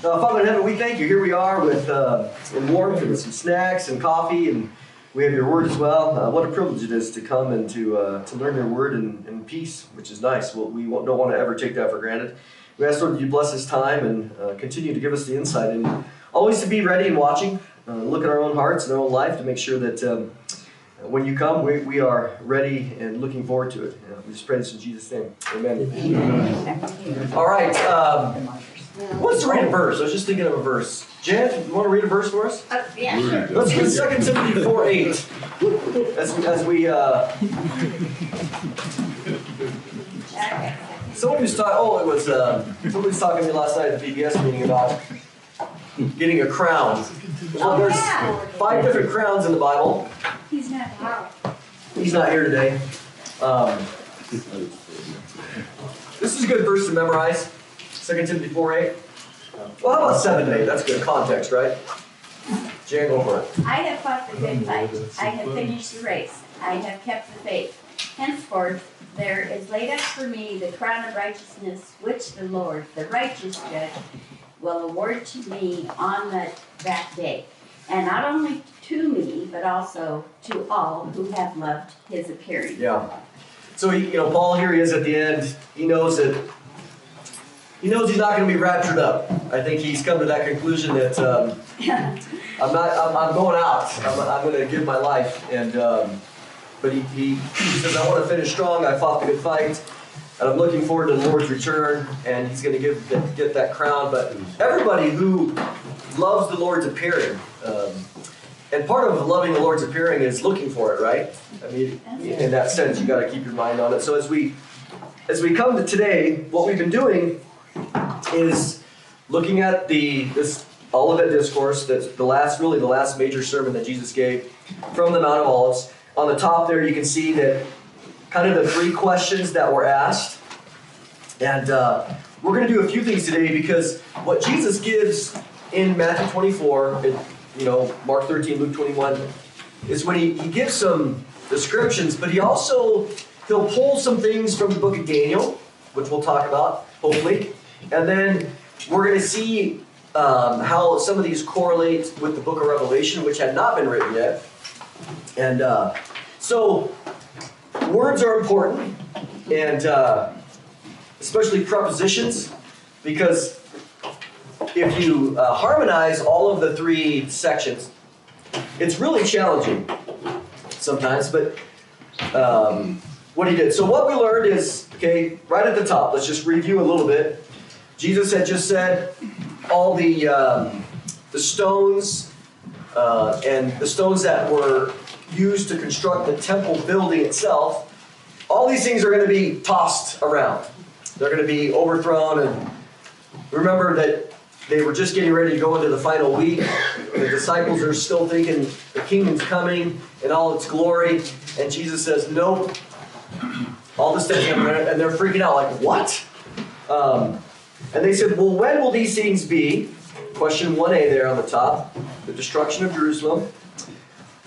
Father in heaven, we thank you. Here we are with in warmth and with some snacks and coffee, and we have your word as well. What a privilege it is to come and to learn your word in peace, which is nice. Well, we don't want to ever take that for granted. We ask, Lord, that you bless this time and continue to give us the insight and always to be ready and watching, look at our own hearts and our own life to make sure that when you come, we are ready and looking forward to it. We just pray this in Jesus' name. Amen. Amen. All right. What's to read a verse? I was just thinking of a verse. Jan, you want to read a verse for us? Yeah, sure. Let's read 2 Timothy 4:8. As we somebody was talking. Somebody was talking to me last night at the PBS meeting about getting a crown. Well, there's 5 different crowns in the Bible. He's not here. He's not here today. This is a good verse to memorize. 2 Timothy 4:8. Well, how about 7 and 8? That's good context, right? Jan, go for it. I have fought the good fight. I have finished the race. I have kept the faith. Henceforth, there is laid up for me the crown of righteousness, which the Lord, the righteous judge, will award to me on that day. And not only to me, but also to all who have loved his appearing. Yeah. So, Paul, here he is at the end. He knows he's not going to be raptured up. I think he's come to that conclusion that I'm going out. I'm going to give my life. And but he says, I want to finish strong. I fought the good fight. And I'm looking forward to the Lord's return. And he's going to get that crown. But everybody who loves the Lord's appearing, and part of loving the Lord's appearing is looking for it, right? I mean, in that sense, you got to keep your mind on it. So as we come to today, what we've been doing is looking at this Olivet Discourse. That's the last major sermon that Jesus gave from the Mount of Olives. On the top there, you can see that kind of the 3 questions that were asked. And we're going to do a few things today because what Jesus gives in Matthew 24, Mark 13, Luke 21, is when he gives some descriptions, but he'll pull some things from the book of Daniel, which we'll talk about, hopefully. And then we're going to see how some of these correlate with the book of Revelation, which had not been written yet. And so words are important, and especially prepositions, because if you harmonize all of the 3 sections, it's really challenging sometimes, but what he did. So what we learned is, right at the top, let's just review a little bit. Jesus had just said all the stones and the stones that were used to construct the temple building itself, all these things are going to be tossed around. They're going to be overthrown, and remember that they were just getting ready to go into the final week. The disciples are still thinking the kingdom's coming in all its glory. And Jesus says, nope. All this stuff's coming, and they're freaking out like, what? And they said, well, when will these things be? Question 1a there on the top. The destruction of Jerusalem.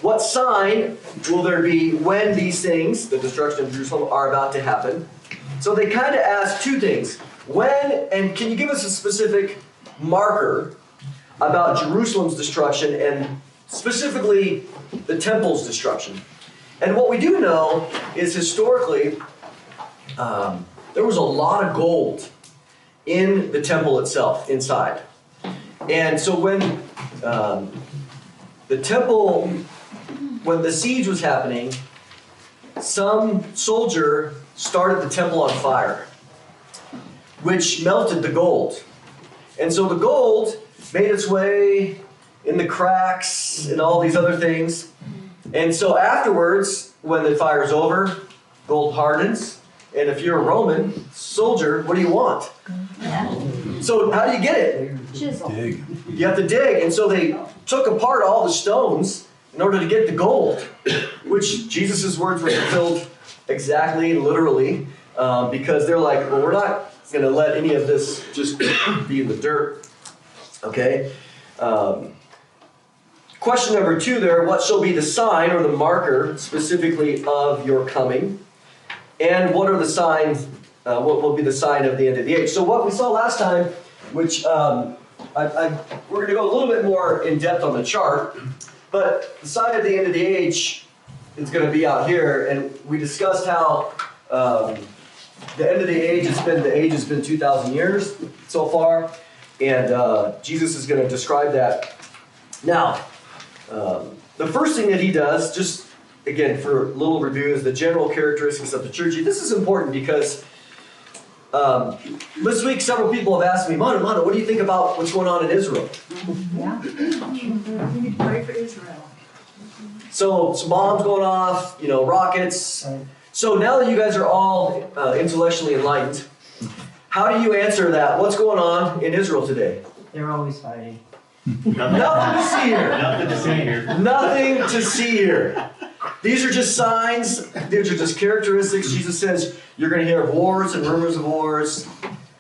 What sign will there be when these things, the destruction of Jerusalem, are about to happen? So they kind of asked 2 things. When, and can you give us a specific marker about Jerusalem's destruction and specifically the temple's destruction? And what we do know is historically there was a lot of gold in the temple itself, inside. And so when the siege was happening, some soldier started the temple on fire, which melted the gold. And so the gold made its way in the cracks and all these other things. And so afterwards, when the fire's over, gold hardens. And if you're a Roman soldier, what do you want? Yeah. So how do you get it? Chisel. Dig. You have to dig. And so they took apart all the stones in order to get the gold, which Jesus' words were fulfilled exactly, literally, because they're like, well, we're not going to let any of this just be in the dirt. Okay? Question number 2 there, what shall be the sign or the marker specifically of your coming? And what are the signs, what will be the sign of the end of the age? So what we saw last time, which we're going to go a little bit more in depth on the chart, but the sign of the end of the age is going to be out here, and we discussed how the end of the age has been 2,000 years so far, and Jesus is going to describe that. Now, the first thing that he does, just again for a little review, is the general characteristics of the church. This is important because this week several people have asked me, Mondo, what do you think about what's going on in Israel? Yeah, we need to pray for Israel. So some bombs going off, rockets. So now that you guys are all intellectually enlightened, how do you answer that? What's going on in Israel today? They're always fighting. Nothing to see here. Nothing to see here. Nothing to see here. These are just signs. These are just characteristics. Jesus says you're going to hear of wars and rumors of wars.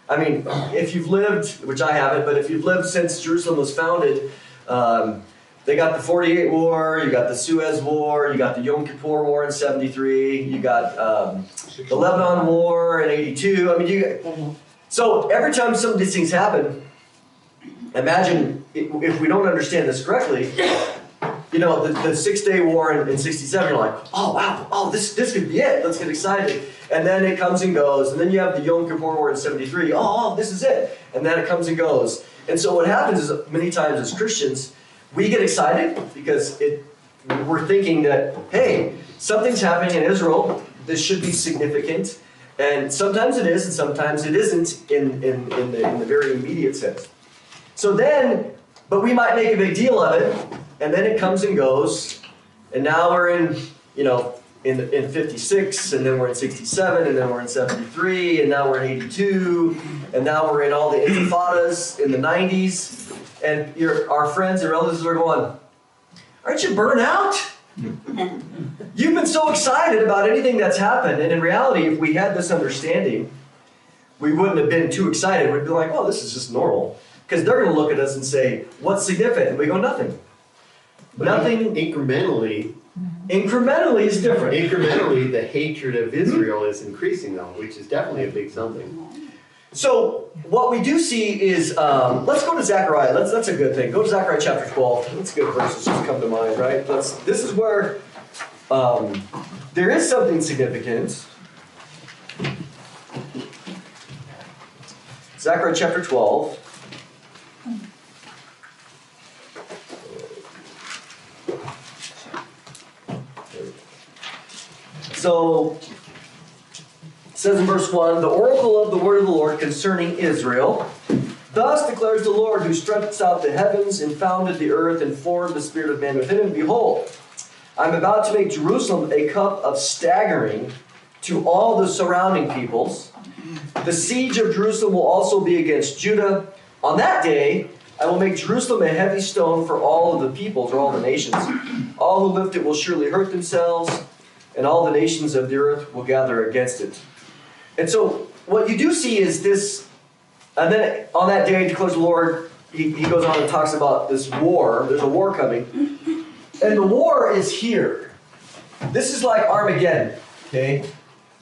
I mean, if you've lived, which I haven't, but if you've lived since Jerusalem was founded, they got the 48 War, you got the Suez War, you got the Yom Kippur War in 73, you got the Lebanon War in 82. I mean, so every time some of these things happen, imagine if we don't understand this correctly, the 6-Day War in 67, you're like, oh wow, oh this could be it, let's get excited. And then it comes and goes, and then you have the Yom Kippur War in 73, oh this is it. And then it comes and goes. And so what happens is many times as Christians, we get excited because we're thinking that, hey, something's happening in Israel, this should be significant. And sometimes it is, and sometimes it isn't in the very immediate sense. So then, but we might make a big deal of it, and then it comes and goes, and now we're in 56, and then we're in 67, and then we're in 73, and now we're in 82, and now we're in all the intifadas in the 90s, and our friends and relatives are going, aren't you burnt out? You've been so excited about anything that's happened, and in reality, if we had this understanding, we wouldn't have been too excited. We'd be like, oh, this is just normal. Because they're going to look at us and say, what's significant? And we go, nothing. But Nothing. Incrementally is different. Incrementally, the hatred of Israel is increasing, though, which is definitely a big something. So what we do see is, let's go to Zechariah. That's a good thing. Go to Zechariah chapter 12. That's a good verse. Just come to mind, right? This is where there is something significant. Zechariah chapter 12. So, it says in verse 1, the oracle of the word of the Lord concerning Israel. Thus declares the Lord, who stretched out the heavens and founded the earth and formed the spirit of man within him. Behold, I am about to make Jerusalem a cup of staggering to all the surrounding peoples. The siege of Jerusalem will also be against Judah. On that day, I will make Jerusalem a heavy stone for all of the peoples, or all the nations. All who lift it will surely hurt themselves, and all the nations of the earth will gather against it. And so what you do see is this, and then on that day, declares the Lord, he goes on and talks about this war. There's a war coming. And the war is here. This is like Armageddon, okay?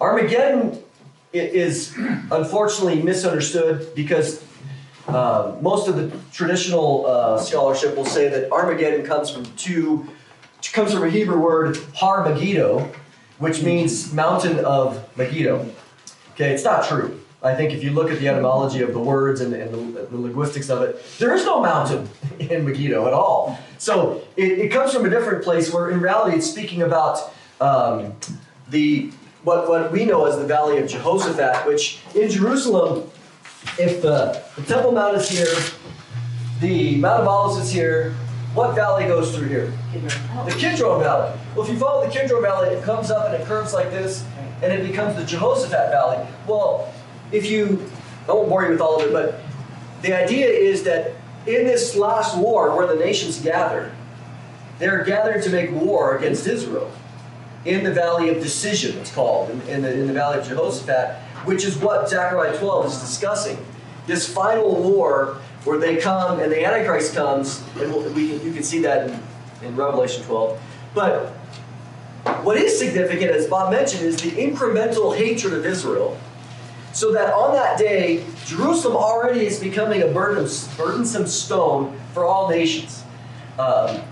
Armageddon is unfortunately misunderstood because most of the traditional scholarship will say that Armageddon comes from a Hebrew word, Har Megiddo, which means mountain of Megiddo. Okay, it's not true. I think if you look at the etymology of the words and the linguistics of it, there is no mountain in Megiddo at all. So it comes from a different place where in reality it's speaking about what we know as the Valley of Jehoshaphat, which in Jerusalem, if the Temple Mount is here, the Mount of Olives is here, what valley goes through here? The Kidron Valley. Well, if you follow the Kidron Valley, it comes up and it curves like this, and it becomes the Jehoshaphat Valley. Well, I won't bore you with all of it, but the idea is that in this last war where the nations gather, they're gathering to make war against Israel in the Valley of Decision, it's called, in the Valley of Jehoshaphat, which is what Zechariah 12 is discussing. This final war where they come and the Antichrist comes, and you can see that in Revelation 12. But what is significant, as Bob mentioned, is the incremental hatred of Israel So that on that day, Jerusalem already is becoming a burdensome stone for all nations.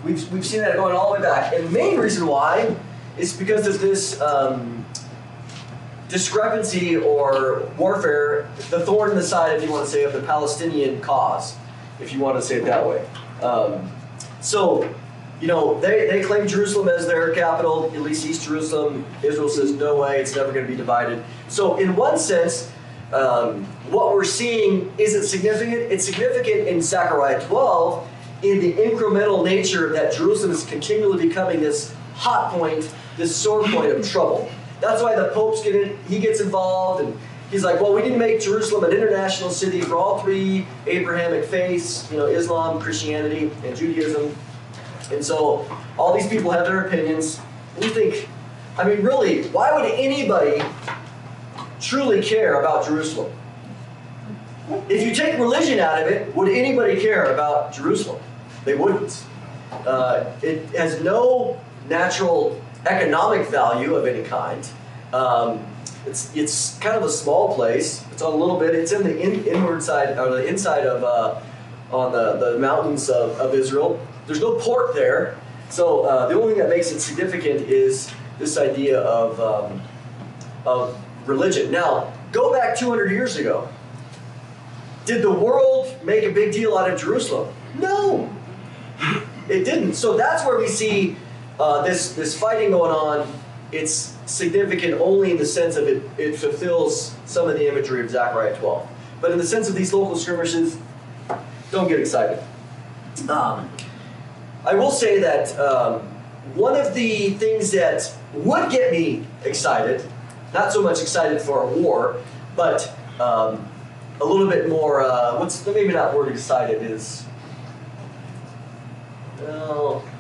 We've seen that going all the way back. And the main reason why is because of this discrepancy or warfare, the thorn in the side, if you want to say, of the Palestinian cause, if you want to say it that way. They claim Jerusalem as their capital, at least East Jerusalem. Israel says, no way, it's never going to be divided. So in one sense, what we're seeing isn't significant. It's significant in Zechariah 12, in the incremental nature that Jerusalem is continually becoming this hot point, this sore point of trouble. That's why the Pope's he gets involved, and he's like, well, we didn't make Jerusalem an international city for all three Abrahamic faiths, Islam, Christianity, and Judaism. And so all these people have their opinions. And you think, really, why would anybody truly care about Jerusalem? If you take religion out of it, would anybody care about Jerusalem? They wouldn't. It has no natural economic value of any kind. It's kind of a small place. It's on a little bit. It's in the inward side, or the inside of on the mountains of Israel. There's no port there. So the only thing that makes it significant is this idea of religion. Now, go back 200 years ago. Did the world make a big deal out of Jerusalem? No, it didn't. So that's where we see this fighting going on. It's significant only in the sense of it fulfills some of the imagery of Zechariah 12. But in the sense of these local skirmishes, don't get excited. I will say that one of the things that would get me excited, not so much excited for a war, but a little bit more, maybe not word excited is,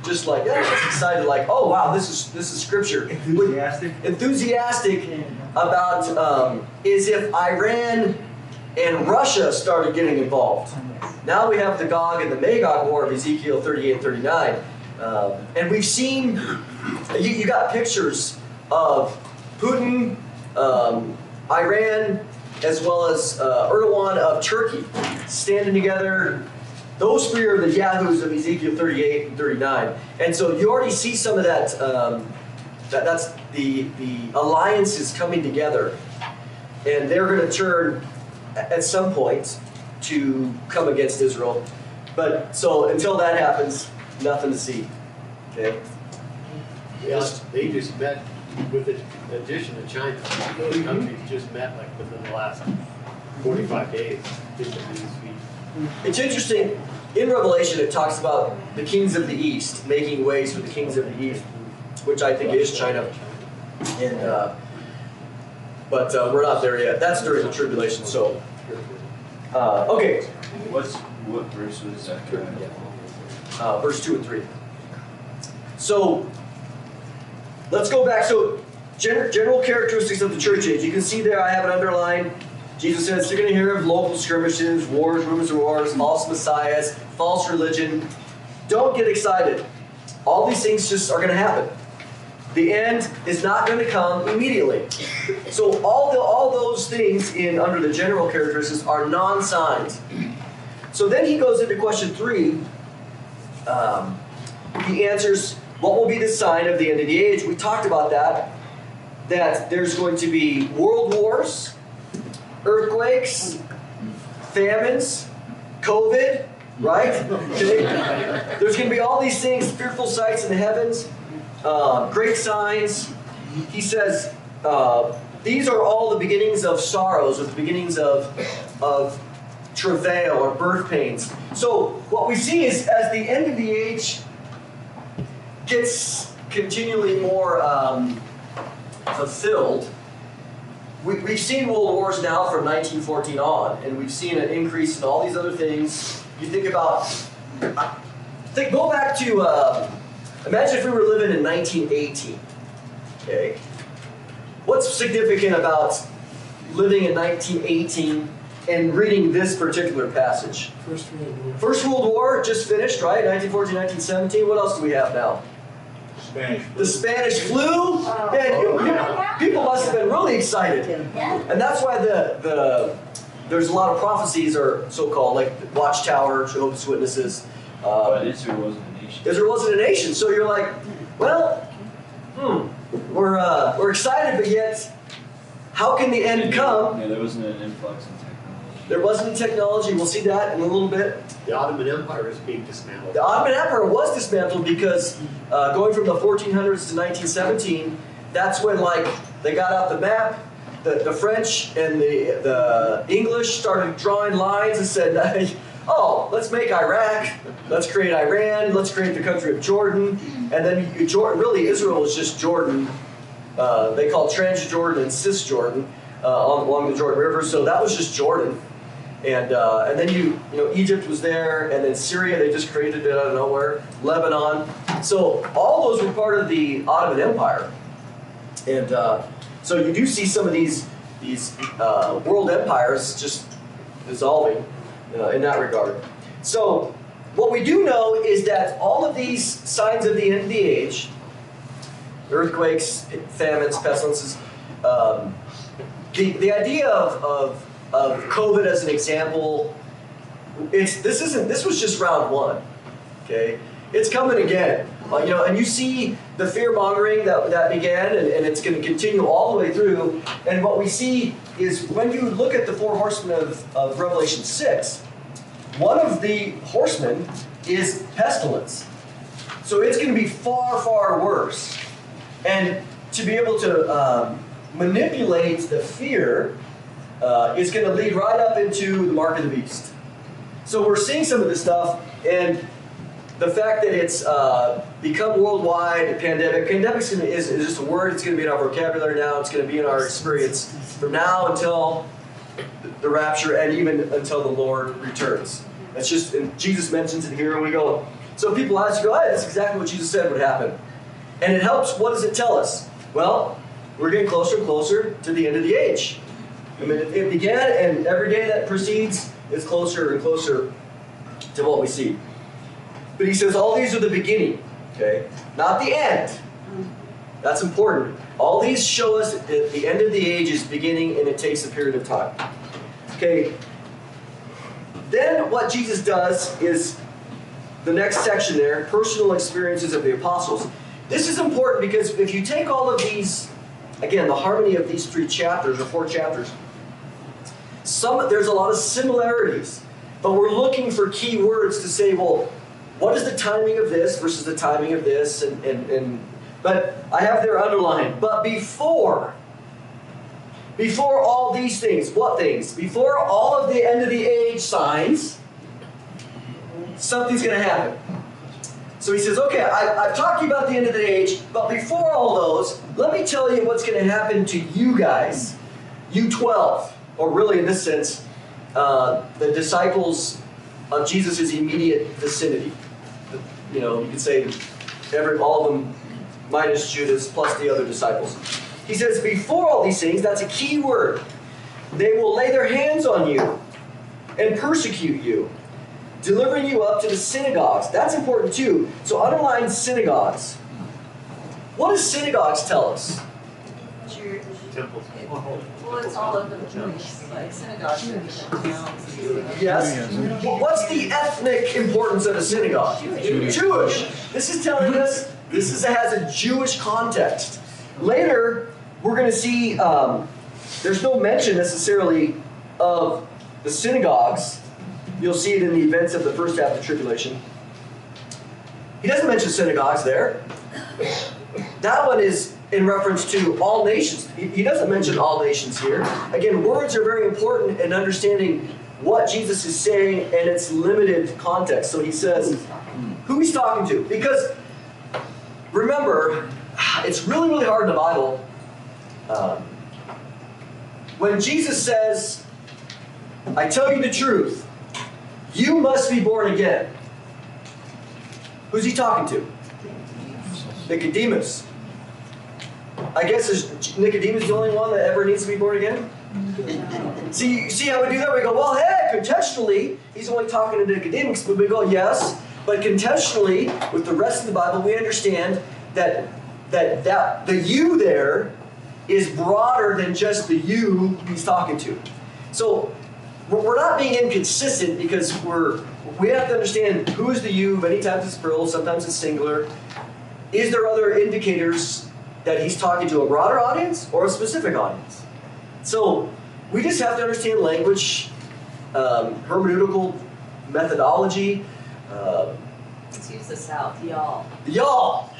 just like, just excited, like, oh wow, this is scripture. Enthusiastic about is if Iran and Russia started getting involved. Now we have the Gog and the Magog war of Ezekiel 38 and 39. And we've seen, you got pictures of Putin, Iran, as well as Erdogan of Turkey standing together. Those three are the yahoos of Ezekiel 38 and 39. And so you already see some of that, that's the alliances coming together. And they're going to turn at some point to come against Israel. But so until that happens, nothing to see. Okay? Yes, they just met with the addition of China. Those countries just met like within the last 45 days. It's interesting. In Revelation, it talks about the kings of the East making ways for the kings of the East, which I think is China. And but we're not there yet. That's during the tribulation. So, okay. What verse was that? Verse 2 and 3. So, let's go back. So, general characteristics of the church age. You can see there, I have it underlined. Jesus says you're going to hear of local skirmishes, wars, rumors of wars, false messiahs, false religion. Don't get excited. All these things just are going to happen. The end is not going to come immediately. So all those things under the general characteristics are non-signs. So then he goes into question 3. He answers, what will be the sign of the end of the age? We talked about that there's going to be world wars, earthquakes, famines, COVID, right? Okay. There's going to be all these things, fearful sights in the heavens, great signs. He says, these are all the beginnings of sorrows, or the beginnings of travail or birth pains. So what we see is as the end of the age gets continually more fulfilled, we've seen world wars now from 1914 on, and we've seen an increase in all these other things. You think about, go back to, imagine if we were living in 1918, okay? What's significant about living in 1918 and reading this particular passage? First World War. First World War just finished, right? 1914, 1917. What else do we have now? The Spanish flu. Man, people must have been really excited. Yeah. And that's why there's a lot of prophecies, or so-called, like the Watchtower, Jehovah's Witnesses. But Israel wasn't a nation. Israel wasn't a nation, so you're like, well, we're excited, but yet, how can the end come? Yeah, there wasn't an influx in technology. There wasn't technology. We'll see that in a little bit. The Ottoman Empire is being dismantled. The Ottoman Empire was dismantled because going from the 1400s to 1917, that's when they got out the map. The French and the English started drawing lines and said, oh, let's make Iraq, let's create Iran, let's create the country of Jordan. And then really Israel was just Jordan. They called Transjordan and Cisjordan along the Jordan River, so that was just Jordan. And then Egypt was there, and then Syria, they just created it out of nowhere, Lebanon. So all those were part of the Ottoman Empire. And so you do see some of these world empires just dissolving in that regard. So what we do know is that all of these signs of the end of the age, earthquakes, famines, pestilences, the idea of COVID as an example, this was just round one, okay? It's coming again, and you see the fear mongering that began, and it's going to continue all the way through. And what we see is when you look at the four horsemen of Revelation 6, one of the horsemen is pestilence. So it's going to be far, far worse. And to be able to manipulate the fear is going to lead right up into the mark of the beast. So we're seeing some of this stuff, and the fact that it's become worldwide, a pandemic. Pandemic is just a word. It's going to be in our vocabulary now. It's going to be in our experience from now until the rapture, and even until the Lord returns. That's just, and Jesus mentions it here, and we go. So people ask, go, hey, that's exactly what Jesus said would happen. And it helps. What does it tell us? Well, we're getting closer and closer to the end of the age. I mean, it began, and every day that precedes is closer and closer to what we see. But he says all these are the beginning, okay? Not the end. That's important. All these show us that the end of the age is beginning, and it takes a period of time. Okay. Then what Jesus does is the next section there, personal experiences of the apostles. This is important because if you take all of these, again, the harmony of these 3 chapters or 4 chapters, there's a lot of similarities, but we're looking for key words to say, well, what is the timing of this versus the timing of this? But I have there underlined, but before all these things, what things? Before all of the end of the age signs, something's going to happen. So he says, okay, I've talked to you about the end of the age, but before all those, let me tell you what's going to happen to you guys, you 12, or really in this sense, the disciples of Jesus' immediate vicinity. You could say all of them minus Judas plus the other disciples. He says, before all these things, that's a key word. They will lay their hands on you and persecute you, delivering you up to the synagogues. That's important too. So underline synagogues. What does synagogues tell us? Church. Temples. Well, it's all of them Jewish, like synagogues are different towns. Yes. Well, what's the ethnic importance of a synagogue? Jewish. This is telling us this has a Jewish context. Later, we're going to see there's no mention necessarily of the synagogues. You'll see it in the events of the first half of the tribulation. He doesn't mention synagogues there. That one is in reference to all nations. He doesn't mention all nations here. Again, words are very important in understanding what Jesus is saying and its limited context. So he says who he's talking to. Because remember, it's really, really hard in the Bible. When Jesus says, I tell you the truth, you must be born again. Who's he talking to? Nicodemus. I guess is Nicodemus the only one that ever needs to be born again? See how we do that? We go, well, hey, contextually, he's only talking to Nicodemus, but we go, yes, but contextually, with the rest of the Bible, we understand that the you there is broader than just the you he's talking to. So we're not being inconsistent because we have to understand who is the you. Many times it's plural, sometimes it's singular. Is there other indicators that he's talking to a broader audience or a specific audience? So we just have to understand language, hermeneutical methodology. Let's use the South, y'all. Y'all.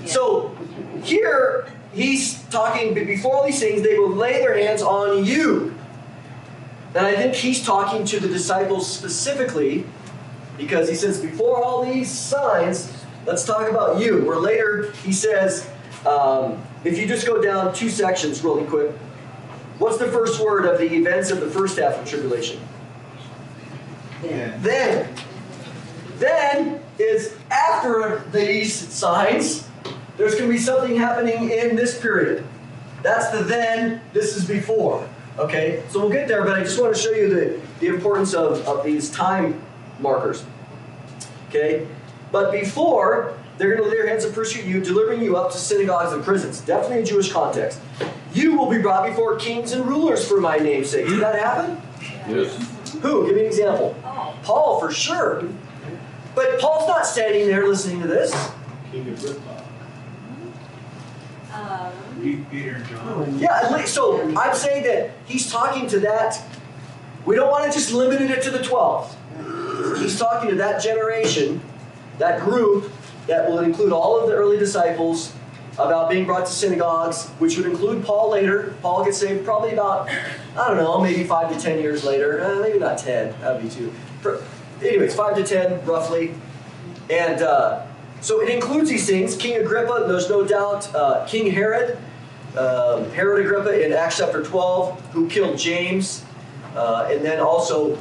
So here he's talking, before all these things, they will lay their hands on you. And I think he's talking to the disciples specifically because he says, before all these signs, let's talk about you. Where later he says, if you just go down 2 sections really quick, what's the first word of the events of the first half of tribulation? Then. Then is after these signs, there's going to be something happening in this period. That's the then, this is before. Okay, so we'll get there, but I just want to show you the importance of these time markers. Okay, but before, they're going to lay their hands and persecute you, delivering you up to synagogues and prisons. Definitely in Jewish context. You will be brought before kings and rulers for my name's sake. Did that happen? Yes. Who? Give me an example. Paul, for sure. But Paul's not standing there listening to this. King Agrippa. Peter and John. Yeah, so I'm saying that he's talking to that. We don't want to just limit it to the 12. He's talking to that generation, that group that will include all of the early disciples about being brought to synagogues, which would include Paul later. Paul gets saved probably about, I don't know, maybe 5 to 10 years later. Maybe not 10. That would be too. Anyways, 5 to 10 roughly. And so it includes these things. King Agrippa, there's no doubt. King Herod, Herod Agrippa in Acts chapter 12, who killed James. And then also,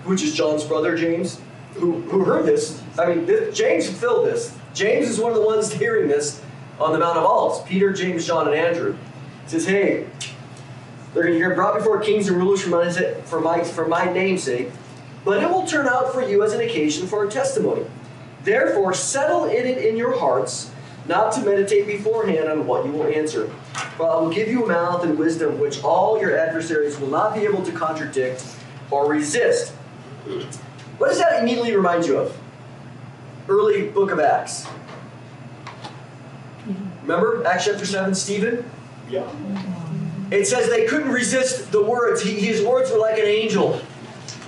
which is John's brother, James, who heard this. I mean, James fulfilled this. James is one of the ones hearing this on the Mount of Olives. Peter, James, John, and Andrew. He says, hey, you're brought before kings and rulers for my name's sake, but it will turn out for you as an occasion for a testimony. Therefore, settle it in your hearts, not to meditate beforehand on what you will answer. For I will give you a mouth and wisdom which all your adversaries will not be able to contradict or resist. What does that immediately remind you of? Early book of Acts. Remember Acts chapter 7, Stephen? Yeah. It says they couldn't resist the words. His words were like an angel.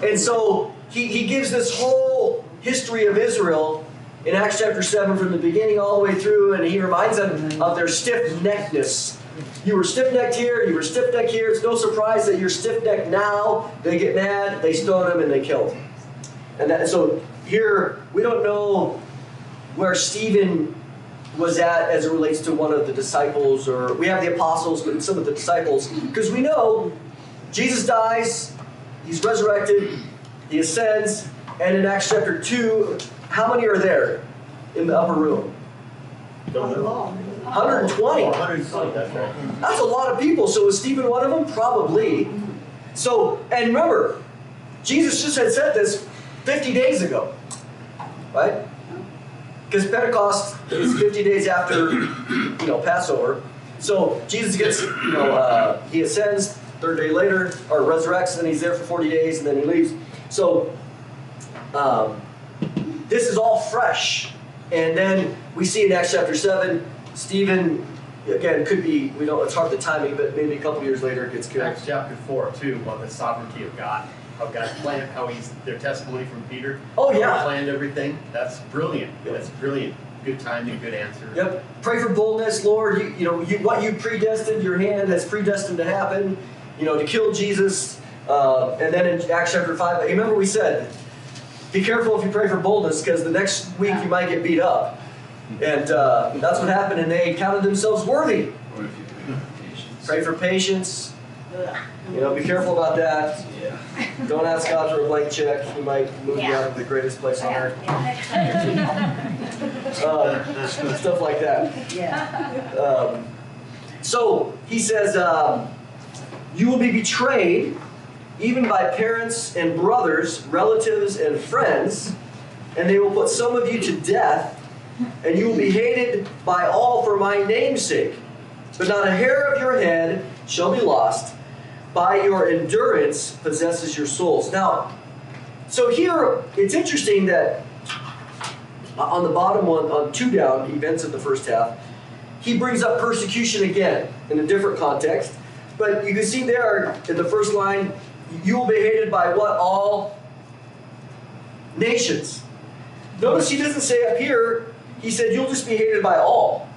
And so he gives this whole history of Israel in Acts chapter 7 from the beginning all the way through, and he reminds them of their stiff-neckedness. You were stiff-necked here, you were stiff-necked here. It's no surprise that you're stiff-necked now. They get mad, they stone him, and they kill him. And so here, we don't know where Stephen was at as it relates to one of the disciples, or we have the apostles, but some of the disciples, because we know Jesus dies, he's resurrected, he ascends, and in Acts chapter 2, how many are there in the upper room? Don't know. 120. 120, that's right. That's a lot of people. So was Stephen one of them? Probably. So, and remember, Jesus just had said this 50 days ago, right? Because Pentecost is 50 days after, Passover. So Jesus gets, he ascends, 3rd day later, or resurrects, and then he's there for 40 days, and then he leaves. So this is all fresh. And then we see in Acts chapter 7, Stephen, again, could be, it's hard the timing, but maybe a couple years later it gets killed. Acts chapter 4, too, about the sovereignty of God. How God planned, their testimony from Peter. Oh, how yeah. He planned everything. That's brilliant. Yep. That's brilliant. Good timing, good answer. Yep. Pray for boldness, Lord. What you predestined, your hand has predestined to happen, to kill Jesus. And then in Acts chapter 5, remember we said, be careful if you pray for boldness, because the next week you might get beat up. And that's what happened, and they counted themselves worthy. Or if you pray for patience. Pray for patience. Be careful about that. Yeah. Don't ask God for a blank check. He might move you out of the greatest place on earth. Stuff like that. Yeah. So he says, you will be betrayed even by parents and brothers, relatives and friends, and they will put some of you to death, and you will be hated by all for my name's sake. But not a hair of your head shall be lost. By your endurance possesses your souls. Now, so here, it's interesting that on the bottom one, on 2 down, events of the first half, he brings up persecution again in a different context. But you can see there in the first line, you will be hated by what? All nations. Notice he doesn't say up here, he said you'll just be hated by all.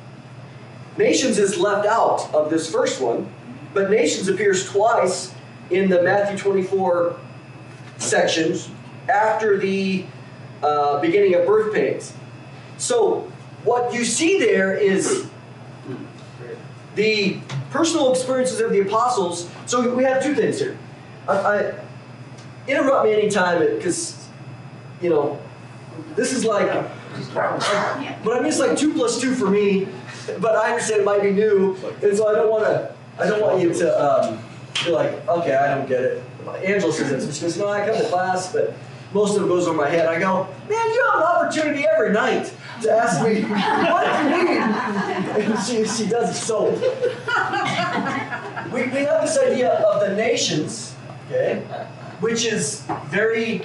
Nations is left out of this first one, but nations appears twice in the Matthew 24 sections after the beginning of birth pains. So what you see there is the personal experiences of the apostles. So we have 2 things here. Interrupt me anytime, because, you know, this is like, but I mean, it's like 2 plus 2 for me, but I understand it might be new, and so I don't want you to be like, okay, I don't get it. Angela says it. She goes, no, I come to class, but most of it goes over my head. I go, man, you have an opportunity every night to ask me, what do you mean? And she does it. So we have this idea of the nations, okay, which is very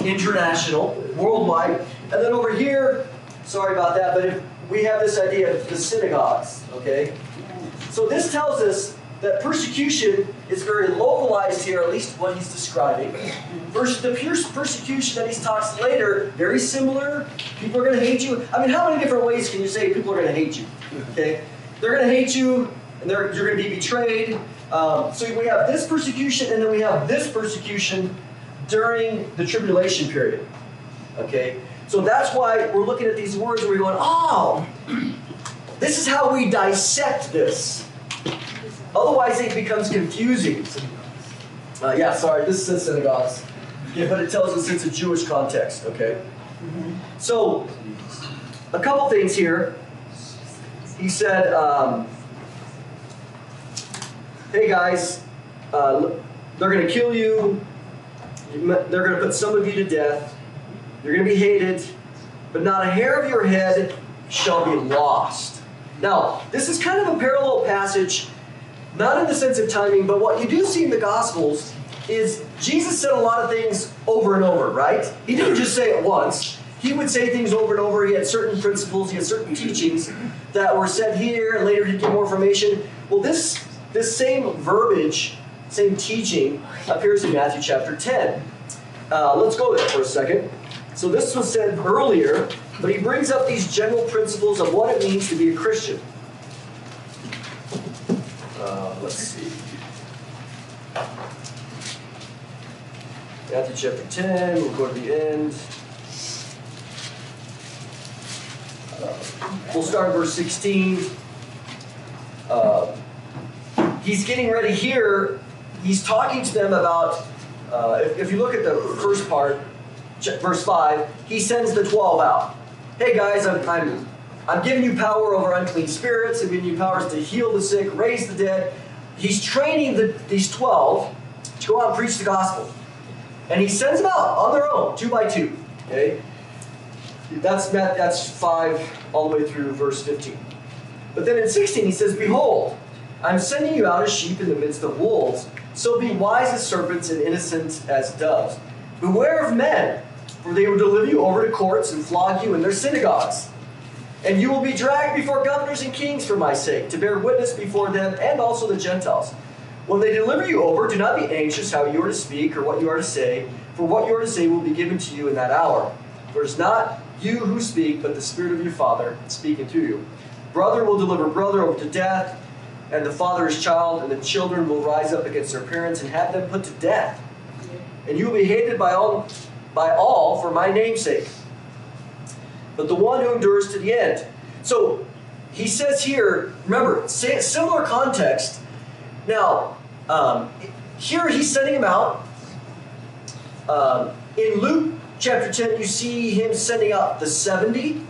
international, worldwide. And then over here, sorry about that, but if we have this idea of the synagogues, okay? So this tells us that persecution is very localized here, at least what he's describing, versus the pure persecution that he talks later, very similar. People are going to hate you. I mean, how many different ways can you say people are going to hate you? Okay, they're going to hate you, and you're going to be betrayed. So we have this persecution, and then we have this persecution during the tribulation period. Okay, so that's why we're looking at these words and we're going, oh, this is how we dissect this. Otherwise, it becomes confusing. Yeah, sorry, this says synagogues. Yeah, but it tells us it's a Jewish context, okay? So, a couple things here. He said, hey guys, they're going to kill you. They're going to put some of you to death. You're going to be hated. But not a hair of your head shall be lost. Now, this is kind of a parallel passage, not in the sense of timing, but what you do see in the Gospels is Jesus said a lot of things over and over, right? He didn't just say it once. He would say things over and over. He had certain principles, he had certain teachings that were said here, and later he'd give more information. Well, this same verbiage, same teaching appears in Matthew chapter 10. Let's go there for a second. So this was said earlier, but he brings up these general principles of what it means to be a Christian. Let's see. Matthew chapter 10, we'll go to the end. We'll start in verse 16. He's getting ready here. He's talking to them about, if you look at the first part, verse 5, he sends the 12 out. Hey guys, I'm giving you power over unclean spirits. I'm giving you powers to heal the sick, raise the dead. He's training these 12 to go out and preach the gospel. And he sends them out on their own, 2 by 2. Okay? That's 5 all the way through verse 15. But then in 16 he says, behold, I'm sending you out as sheep in the midst of wolves. So be wise as serpents and innocent as doves. Beware of men, for they will deliver you over to courts and flog you in their synagogues. And you will be dragged before governors and kings for my sake, to bear witness before them and also the Gentiles. When they deliver you over, do not be anxious how you are to speak or what you are to say, for what you are to say will be given to you in that hour. For it's not you who speak, but the Spirit of your Father speaking through you. Brother will deliver brother over to death, and the father his child, and the children will rise up against their parents and have them put to death. And you will be hated by all for my name's sake. But the one who endures to the end. So he says here, remember, similar context. Now, here he's sending him out. In Luke chapter 10, you see him sending out the 70.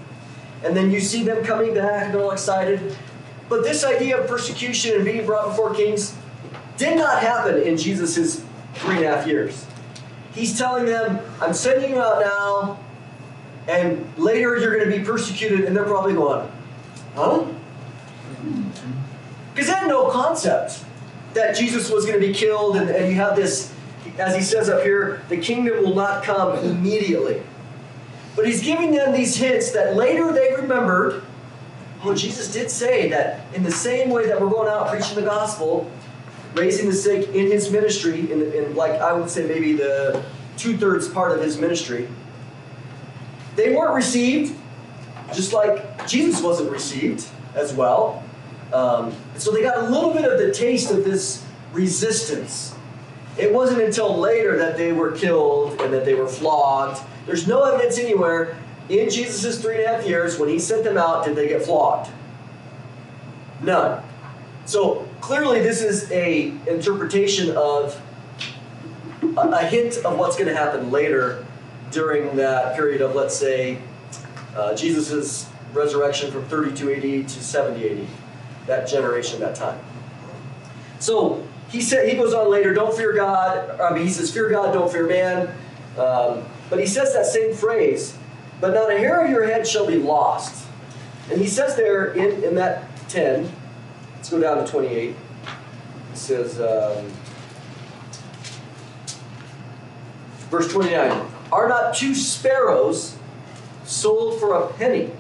And then you see them coming back and they're all excited. But this idea of persecution and being brought before kings did not happen in Jesus' 3.5 years. He's telling them, I'm sending you out now. And later you're going to be persecuted, and they're probably going, huh? Because they had no concept that Jesus was going to be killed, and you have this, as he says up here, the kingdom will not come immediately. But he's giving them these hints that later they remembered, oh, Jesus did say that in the same way that we're going out preaching the gospel, raising the sick in his ministry, in like I would say maybe the 2/3 part of his ministry, they weren't received, just like Jesus wasn't received as well. So they got a little bit of the taste of this resistance. It wasn't until later that they were killed and that they were flogged. There's no evidence anywhere in Jesus' 3.5 years when he sent them out did they get flogged. None. So clearly this is a interpretation of a hint of what's going to happen later during that period of, let's say, Jesus' resurrection from 32 AD to 70 AD. That generation, that time. So he goes on later, don't fear God. He says, fear God, don't fear man. But he says that same phrase, but not a hair of your head shall be lost. And he says there in that 10, let's go down to 28. He says, verse 29, are not 2 sparrows sold for a penny?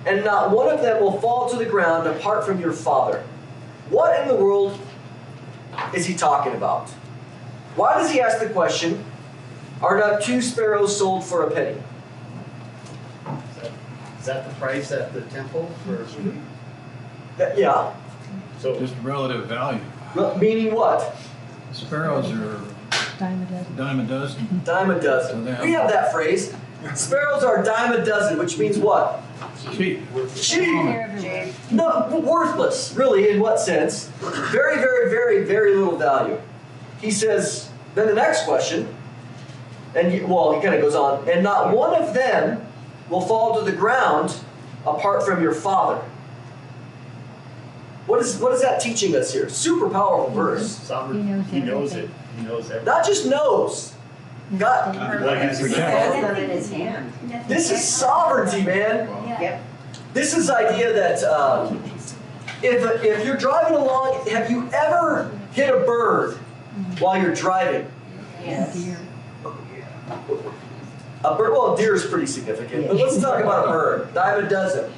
And not one of them will fall to the ground apart from your Father. What in the world is he talking about? Why does he ask the question, are not 2 sparrows sold for a penny? Is that the price at the temple for? Yeah. So Just relative value. Meaning what? Sparrows are dime a dozen. Dime a dozen. So We have that phrase. Sparrows are dime a dozen, which means what? Cheap. Cheap. No, worthless, really, in what sense? Very, very, very, very little value. He says, then the next question, and he kind of goes on, and not one of them will fall to the ground apart from your Father. What is that teaching us here? Super powerful verse. sovereign, he knows it. He knows everything. Not just knows. God, Has them in his hand. this is sovereignty, man. Yep. This is the idea that if you're driving along, have you ever hit a bird while you're driving? Yes. A bird, well, a deer is pretty significant, but let's talk about a bird. Dime a dozen.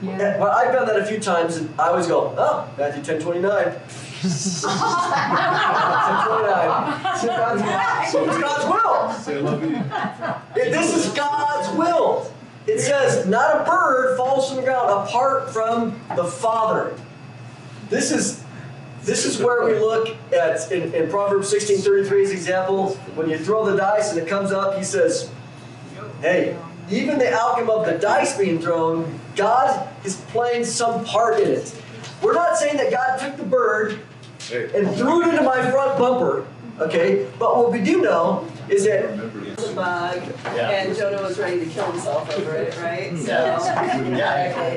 Well, I've done that a few times, and I always go, oh, Matthew 10:29. 10:29. So it's God's will. This is God's will. It says, not a bird falls from the ground apart from the Father. This is where we look at, in Proverbs 16:33's example, when you throw the dice and it comes up, he says, hey, even the outcome of the dice being thrown, God is playing some part in it. We're not saying that God took the bird and threw it into my front bumper, okay? But what we do know is that The bug, and Jonah was ready to kill himself over it, right? So, Yeah,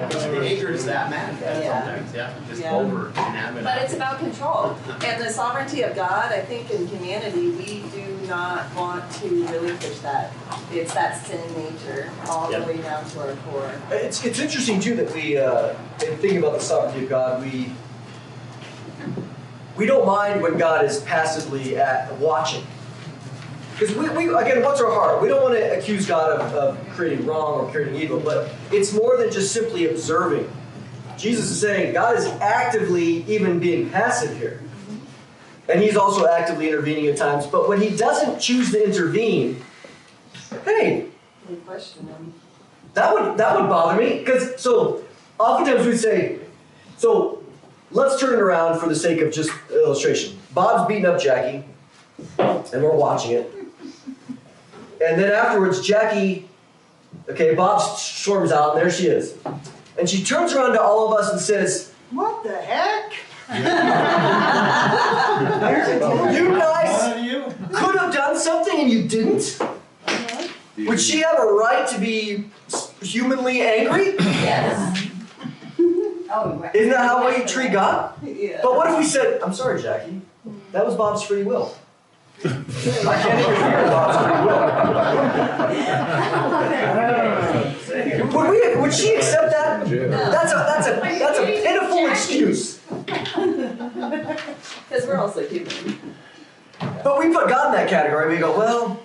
the anger is that mad Yeah. sometimes, just Yeah. over inanimate. but it's about control. And the sovereignty of God, I think in humanity, we do not want to relinquish that. It's that sin nature all the way down to our core. it's interesting too that we, in thinking about the sovereignty of God, we don't mind when God is passively watching. Because we again, what's our heart? We don't want to accuse God of creating wrong or creating evil, but it's more than just simply observing. Jesus is saying God is actively even being passive here. And he's also actively intervening at times. But when he doesn't choose to intervene, hey, We question him. that would bother me. Because so oftentimes we'd say, so let's turn it around for the sake of just illustration. Bob's beating up Jackie, and we're watching it. And then afterwards, Jackie, Bob storms out, and there she is. And she turns around to all of us and says, what the heck? You guys could have done something and you didn't? Would she have a right to be humanly angry? Yes. Oh, Isn't that how we treat God? Yeah. But what if we said, I'm sorry, Jackie, that was Bob's free will. I can't interfere in God's free will. Would she accept that? That's a pitiful excuse. Because we're also human. But we put God in that category. We go, well,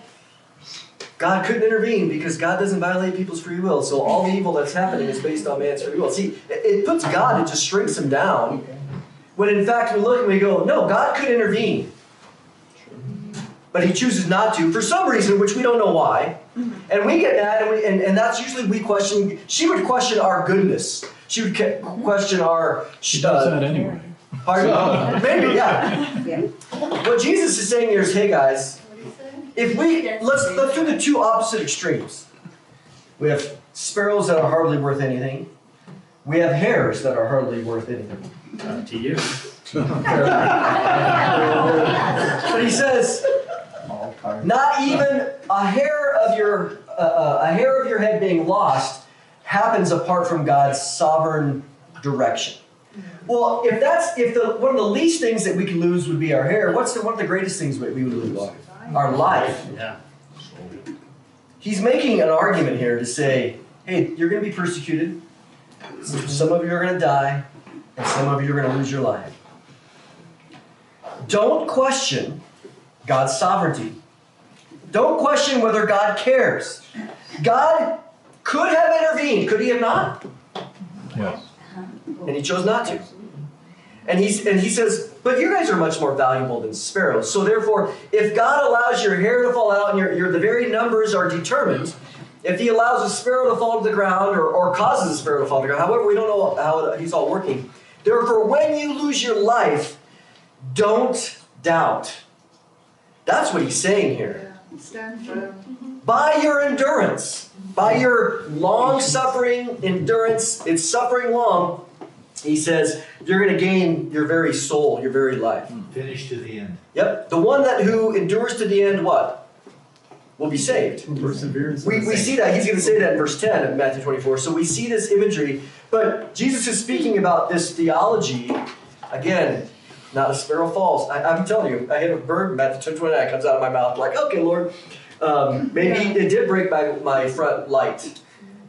God couldn't intervene because God doesn't violate people's free will. So all the evil that's happening is based on man's free will. See, it puts God, it just shrinks him down. When in fact we look and we go, no, God could intervene. But he chooses not to for some reason, which we don't know why. And we get mad, and that's usually we question. She would question our goodness. She would question our. She does that anyway. Pardon? Maybe, yeah. What Jesus is saying here is, hey guys, if let's do the two opposite extremes. We have sparrows that are hardly worth anything. We have hares that are hardly worth anything. To you. But he says, not even a hair of your head being lost happens apart from God's sovereign direction. Well, if one of the least things that we can lose would be our hair, one of the greatest things we would lose? Our life. Yeah. He's making an argument here to say, hey, you're going to be persecuted. Some of you are going to die, and some of you are going to lose your life. Don't question God's sovereignty. Don't question whether God cares. God could have intervened. Could he have not? Yes. And he chose not to. And he says, but you guys are much more valuable than sparrows. So therefore, if God allows your hair to fall out and the very numbers are determined, if he allows a sparrow to fall to the ground or causes a sparrow to fall to the ground, however, we don't know how he's all working. Therefore, when you lose your life, don't doubt. That's what he's saying here. Stand firm. By your endurance, by your long-suffering endurance, it's suffering long, he says, you're going to gain your very soul, your very life. Finish to the end. Yep. The one who endures to the end, what? Will be saved. Perseverance. We see that. He's going to say that in verse 10 of Matthew 24. So we see this imagery. But Jesus is speaking about this theology. Again, not a sparrow falls. I'm telling you, I hit a bird, Matthew 29 comes out of my mouth. Like, okay, Lord, maybe it did break my front light.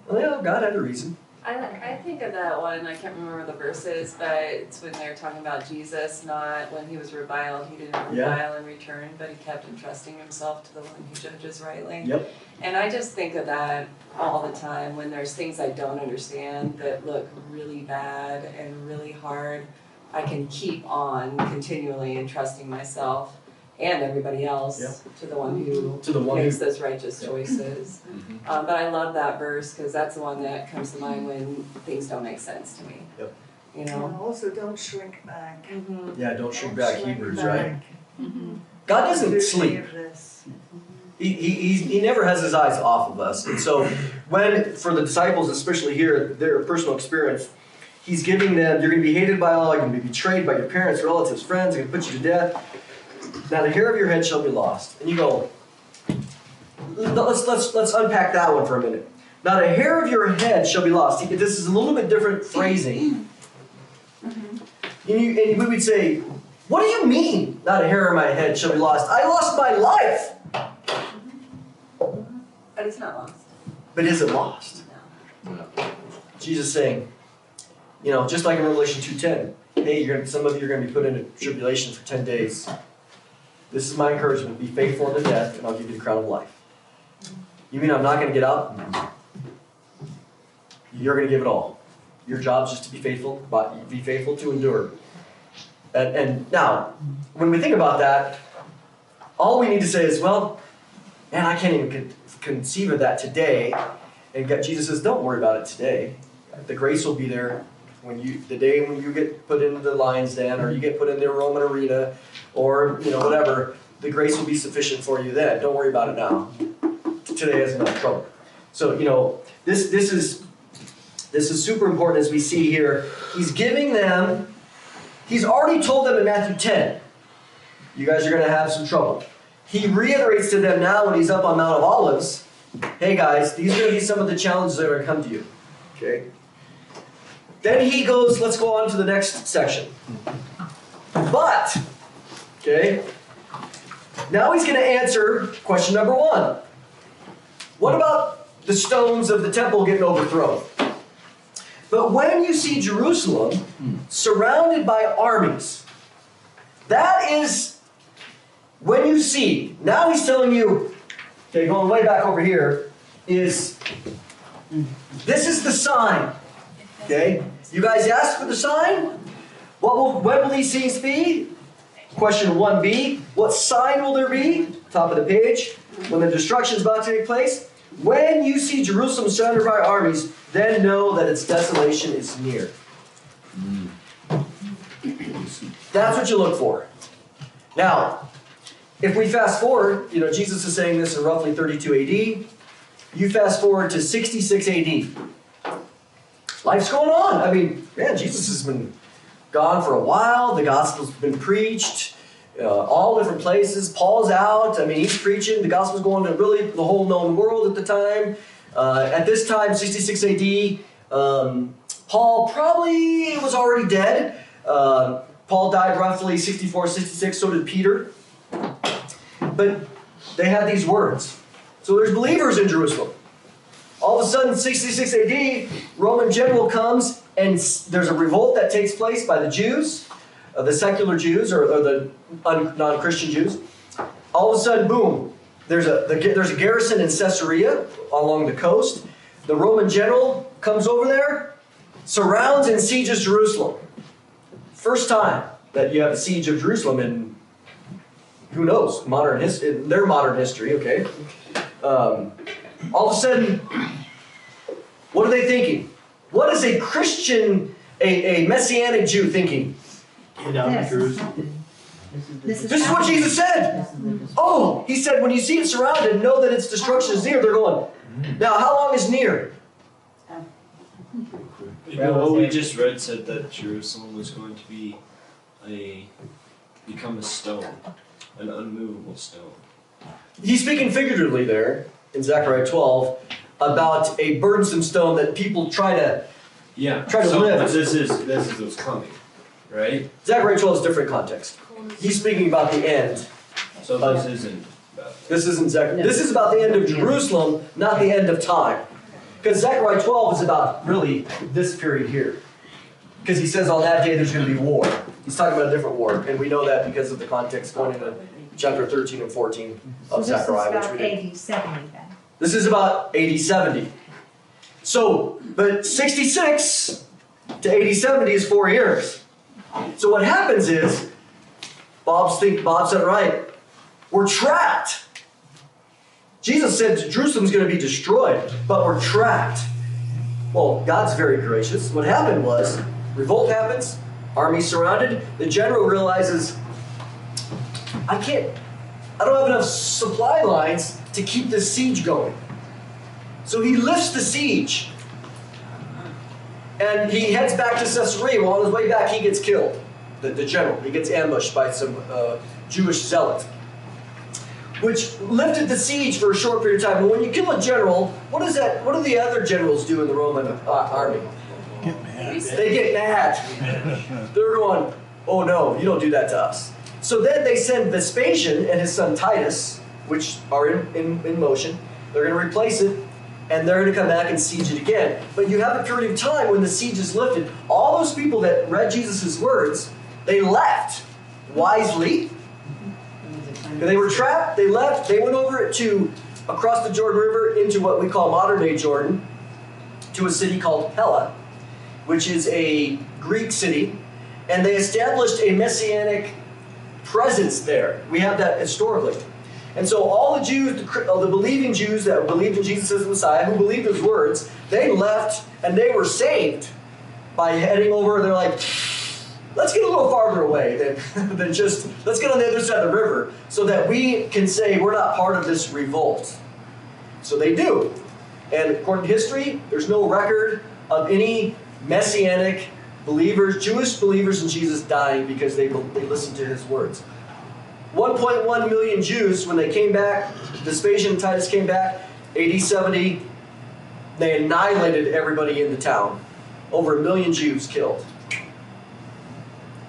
Well, God had a reason. I think of that one, I can't remember the verses, but it's when they're talking about Jesus, not when he was reviled, he didn't revile in return, but he kept entrusting himself to the one who judges rightly. Yep. And I just think of that all the time when there's things I don't understand that look really bad and really hard. I can keep on continually entrusting myself and everybody else to the one who makes those righteous choices. But I love that verse because that's the one that comes to mind when things don't make sense to me. Yep. You And know? also, don't shrink back. Yeah, don't shrink back, Hebrews, right? back. God doesn't Do sleep. any of this. He never has his eyes off of us. And so when, for the disciples, especially here, their personal experience, he's giving them, you're going to be hated by all, you're going to be betrayed by your parents, relatives, friends, they're going to put you to death. Now the hair of your head shall be lost. And you go, let's unpack that one for a minute. Not a hair of your head shall be lost. This is a little bit different phrasing. And we would say, what do you mean, not a hair of my head shall be lost? I lost my life. But it's not lost. But is it lost? No. Jesus saying, just like in Revelation 2:10, hey, some of you are going to be put into tribulation for 10 days. This is my encouragement. Be faithful unto death, and I'll give you the crown of life. You mean I'm not going to get out? You're going to give it all. Your job's just to be faithful, but be faithful to endure. And now, when we think about that, all we need to say is, well, man, I can't even conceive of that today. And Jesus says, don't worry about it today. The grace will be there the day when you get put into the lion's den, or you get put in the Roman arena, or whatever. The grace will be sufficient for you then. Don't worry about it now. Today has enough trouble. So this is super important as we see here. He's giving them. He's already told them in Matthew 10, you guys are going to have some trouble. He reiterates to them now when he's up on Mount of Olives, hey guys, these are going to be some of the challenges that are going to come to you. Okay. Then he goes, let's go on to the next section. But, okay, Now he's going to answer question number 1. What about the stones of the temple getting overthrown? But when you see Jerusalem surrounded by armies, that is when you see. Now he's telling you, okay, going way back over here, this is the sign. Okay? You guys asked for the sign? When will these things be? Question 1b, what sign will there be? Top of the page. When the destruction is about to take place. When you see Jerusalem surrounded by armies, then know that its desolation is near. That's what you look for. Now, if we fast forward, Jesus is saying this in roughly 32 AD. You fast forward to 66 AD. Life's going on. I mean, man, Jesus has been gone for a while. The gospel's been preached. All different places. Paul's out. I mean, he's preaching. The gospel's going to really the whole known world at the time. At this time, 66 AD, Paul probably was already dead. Paul died roughly 64, 66. So did Peter. But they had these words. So there's believers in Jerusalem. All of a sudden, 66 AD, Roman general comes and there's a revolt that takes place by the Jews. The secular Jews or the non-Christian Jews. All of a sudden, boom, there's a garrison in Caesarea along the coast. The Roman general comes over there, surrounds and sieges Jerusalem. First time that you have a siege of Jerusalem in, who knows, their modern history, okay? All of a sudden, what are they thinking? What is a Christian, a Messianic Jew thinking? Get out of Jerusalem. This This is what Jesus said. Oh, he said, when you see it surrounded, know that its destruction is near. They're going, now how long is near? What we just read said that Jerusalem was going to become a stone, an unmovable stone. He's speaking figuratively there in Zechariah 12 about a burdensome stone that people try to live. This is what's coming, right? Zechariah 12 is a different context. He's speaking about the end. So this isn't about that. This isn't Zechariah. This is about the end of Jerusalem, not the end of time. Because Zechariah 12 is about really this period here. Because he says on that day there's going to be war. He's talking about a different war. And we know that because of the context going into chapter 13 and 14 of Zechariah. This is about AD 70 then. This is about AD 70. So, but 66 to AD 70 is 4 years. So what happens is, Bob said it right, we're trapped. Jesus said Jerusalem's going to be destroyed, but we're trapped. Well, God's very gracious. What happened was, revolt happens, army surrounded, the general realizes, I don't have enough supply lines to keep this siege going. So he lifts the siege. And he heads back to Caesarea. Well, on his way back, he gets killed. The general. He gets ambushed by some Jewish zealot. Which lifted the siege for a short period of time. But when you kill a general, what do the other generals do in the Roman army? Get mad. They get mad. They're going, oh no, you don't do that to us. So then they send Vespasian and his son Titus, which are in motion. They're going to replace it, and they're going to come back and siege it again. But you have a period of time when the siege is lifted. All those people that read Jesus' words, they left wisely. They were trapped, they left, they went over across the Jordan River into what we call modern-day Jordan, to a city called Pella, which is a Greek city, and they established a messianic presence there. We have that historically. And so all the Jews, the believing Jews that believed in Jesus as the Messiah, who believed his words, they left and they were saved by heading over. They're like, let's get a little farther away than just, let's get on the other side of the river so that we can say we're not part of this revolt. So they do. And according to history, there's no record of any messianic believers, Jewish believers in Jesus dying because they listened to his words. 1.1 million Jews, when they came back, Vespasian and Titus came back, AD 70, they annihilated everybody in the town. Over 1 million Jews killed.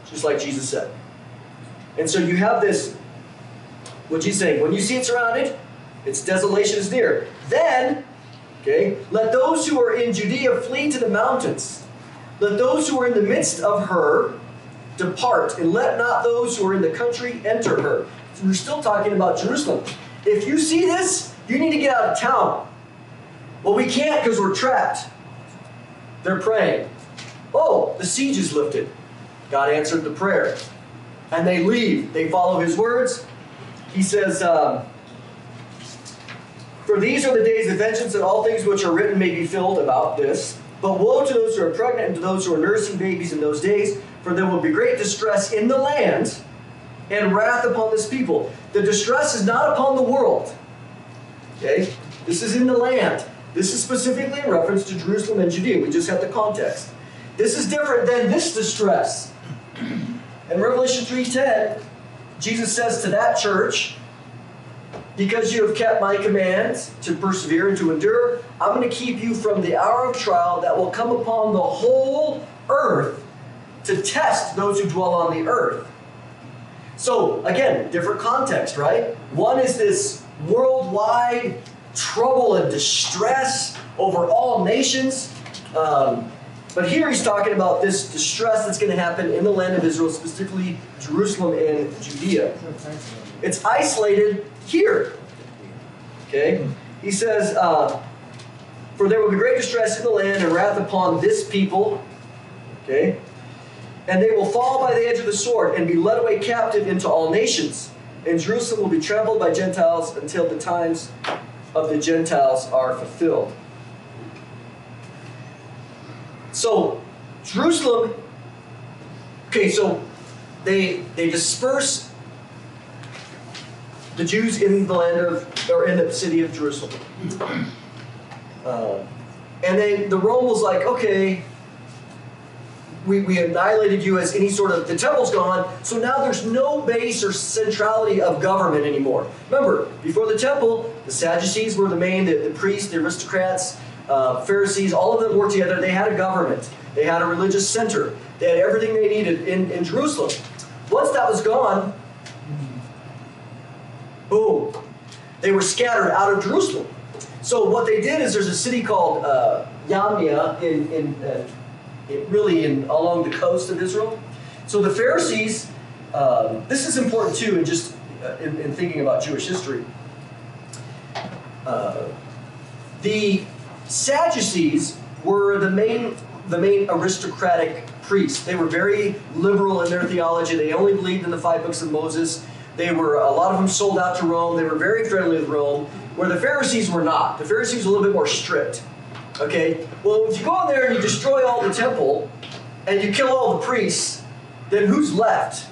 Just like Jesus said. And so you have this What's he saying? When you see it surrounded, its desolation is near. Then, okay, let those who are in Judea flee to the mountains. Let those who are in the midst of her depart, and let not those who are in the country enter her. So we're still talking about Jerusalem. If you see this, you need to get out of town. Well, we can't because we're trapped. They're praying. Oh, the siege is lifted. God answered the prayer. And they leave. They follow his words. He says, for these are the days of vengeance, and all things which are written may be filled about this. But woe to those who are pregnant and to those who are nursing babies in those days, for there will be great distress in the land and wrath upon this people. The distress is not upon the world. Okay? This is in the land. This is specifically in reference to Jerusalem and Judea. We just have the context. This is different than this distress. In Revelation 3:10, Jesus says to that church, because you have kept my commands to persevere and to endure, I'm going to keep you from the hour of trial that will come upon the whole earth to test those who dwell on the earth. So, again, different context, right? One is this worldwide trouble and distress over all nations. But here he's talking about this distress that's going to happen in the land of Israel, specifically Jerusalem and Judea. It's isolated here. Okay? He says, for there will be great distress in the land and wrath upon this people. Okay? And they will fall by the edge of the sword and be led away captive into all nations. And Jerusalem will be trampled by Gentiles until the times of the Gentiles are fulfilled. So, Jerusalem, okay, so they disperse the Jews in the land of, or in the city of Jerusalem. And then the Rome was like, okay, we annihilated you as any sort of, the temple's gone, so now there's no base or centrality of government anymore. Remember, before the temple, the Sadducees were the main, the priests, the aristocrats, Pharisees, all of them worked together. They had a government. They had a religious center. They had everything they needed in Jerusalem. Once that was gone, boom, they were scattered out of Jerusalem. So what they did is there's a city called Yamnia along the coast of Israel. So the Pharisees, this is important too, in just in thinking about Jewish history. The Sadducees were the main aristocratic priests. They were very liberal in their theology. They only believed in the 5 books of Moses. They were, a lot of them sold out to Rome. They were very friendly with Rome, where the Pharisees were not. The Pharisees were a little bit more strict. Okay? Well, if you go in there and you destroy all the temple, and you kill all the priests, then who's left?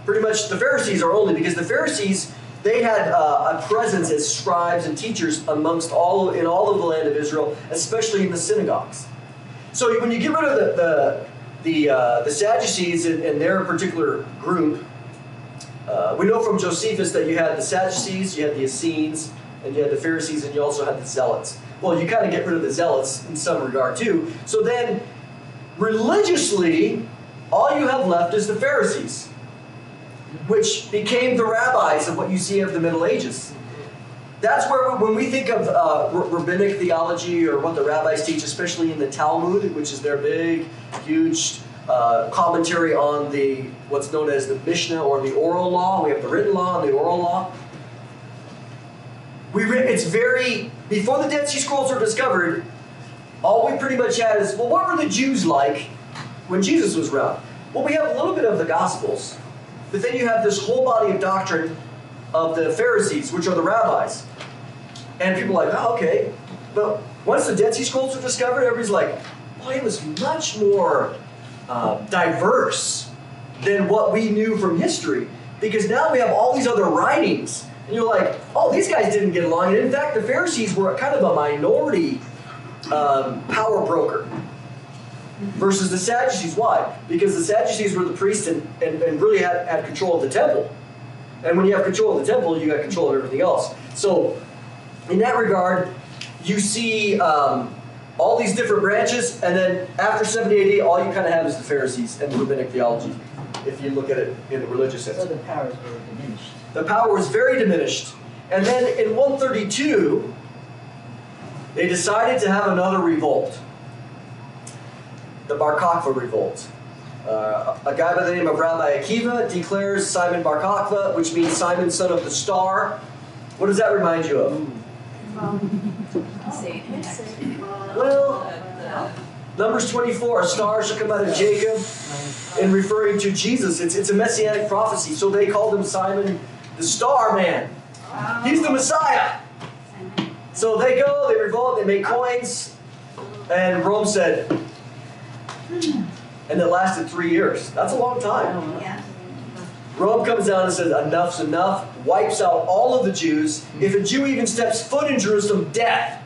Pretty much the Pharisees are only, because the Pharisees, they had a presence as scribes and teachers amongst all of the land of Israel, especially in the synagogues. So when you get rid of the Sadducees and their particular group, we know from Josephus that you had the Sadducees, you had the Essenes, and you had the Pharisees, and you also had the Zealots. Well, you kind of get rid of the Zealots in some regard too. So then, religiously, all you have left is the Pharisees, which became the rabbis of what you see of the Middle Ages. That's where, when we think of rabbinic theology or what the rabbis teach, especially in the Talmud, which is their big, huge commentary on what's known as the Mishnah or the oral law. We have the written law and the oral law. It's very, before the Dead Sea Scrolls were discovered, all we pretty much had is, well, what were the Jews like when Jesus was around? Well, we have a little bit of the Gospels, but then you have this whole body of doctrine of the Pharisees, which are the rabbis. And people are like, oh, okay. But once the Dead Sea Scrolls were discovered, everybody's like, oh, it was much more diverse than what we knew from history. Because now we have all these other writings. And you're like, oh, these guys didn't get along. And in fact, the Pharisees were kind of a minority power broker versus the Sadducees. Why? Because the Sadducees were the priests and really had control of the temple. And when you have control of the temple, you got control of everything else. So in that regard, you see all these different branches, and then after 70 AD, all you kind of have is the Pharisees and the rabbinic theology, if you look at it in the religious sense. So the powers were diminished. The power was very diminished. And then in 132, they decided to have another revolt. The Barcaka Revolt. A guy by the name of Rabbi Akiva declares Simon Barcaka, which means Simon, son of the star. What does that remind you of? Well, Numbers 24, a star shall come out of Jacob, and referring to Jesus. It's a messianic prophecy, so they called him Simon the Star Man. He's the Messiah. So they go, they revolt, they make coins, and Rome said, and it lasted 3 years. That's a long time. Yeah. Rome comes down and says, enough's enough, wipes out all of the Jews. If a Jew even steps foot in Jerusalem, death.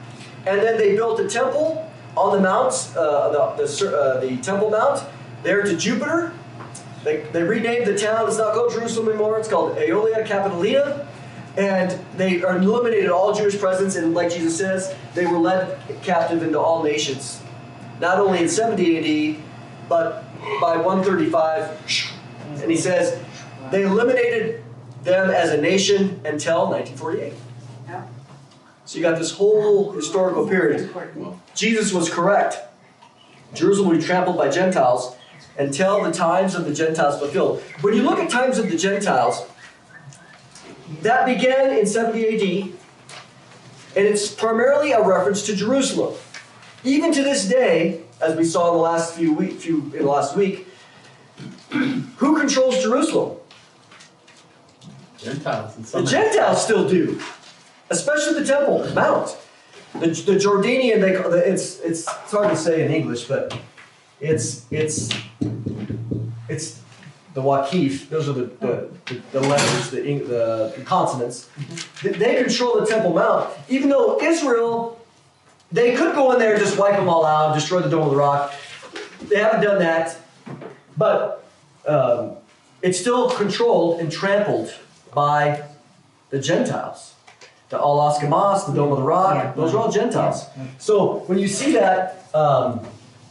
And then they built a temple on the mounts, the Temple Mount, there to Jupiter. They renamed the town. It's not called Jerusalem anymore. It's called Aelia Capitolina. And they eliminated all Jewish presence. And like Jesus says, they were led captive into all nations. Not only in 70 AD, but by 135. And he says, they eliminated them as a nation until 1948. Yeah. So you got this whole historical period. Jesus was correct. Jerusalem will be trampled by Gentiles until the times of the Gentiles fulfilled. When you look at times of the Gentiles, that began in 70 AD, and it's primarily a reference to Jerusalem. Even to this day, as we saw in the last week, who controls Jerusalem? Gentiles. The Gentiles still do, especially the Temple Mount. The Jordanian, it's hard to say in English, but it's the Waqif. Those are the letters, the consonants. They control the Temple Mount, even though Israel, they could go in there and just wipe them all out, destroy the Dome of the Rock. They haven't done that, but it's still controlled and trampled by the Gentiles. The Al Askamas, the Dome of the Rock, those are all Gentiles. So when you see that,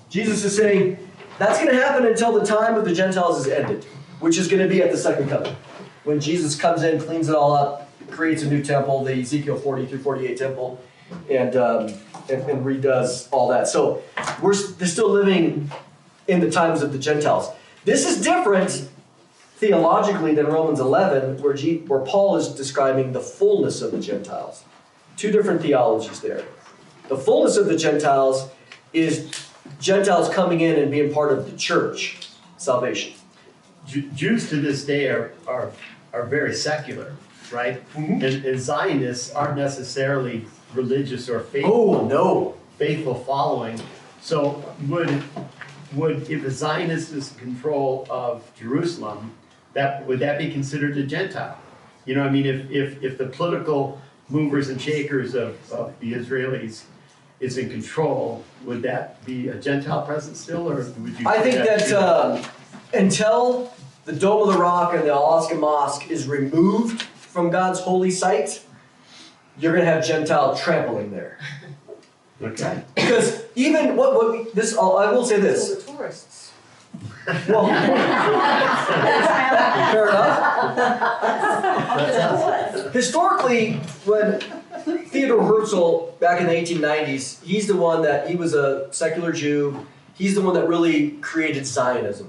Jesus is saying, that's going to happen until the time of the Gentiles is ended, which is going to be at the second coming. When Jesus comes in, cleans it all up, creates a new temple, the Ezekiel 40 through 48 temple, and redoes all that. So they're still living in the times of the Gentiles. This is different theologically than Romans 11, where Paul is describing the fullness of the Gentiles. Two different theologies there. The fullness of the Gentiles is Gentiles coming in and being part of the church, salvation. Jews to this day are very secular, right? Mm-hmm. And Zionists aren't necessarily religious or faithful following. So if a Zionist is in control of Jerusalem, would that be considered a Gentile? You know, I mean, if the political movers and shakers of the Israelis is in control, would that be a Gentile presence still, or would you? I think that until the Dome of the Rock and the Al-Aqsa Mosque is removed from God's holy site, you're going to have Gentile trampling there. Okay. Because even I will say this. The tourists. Well, fair enough. Historically, when Theodore Herzl, back in the 1890s, he was a secular Jew. He's the one that really created Zionism.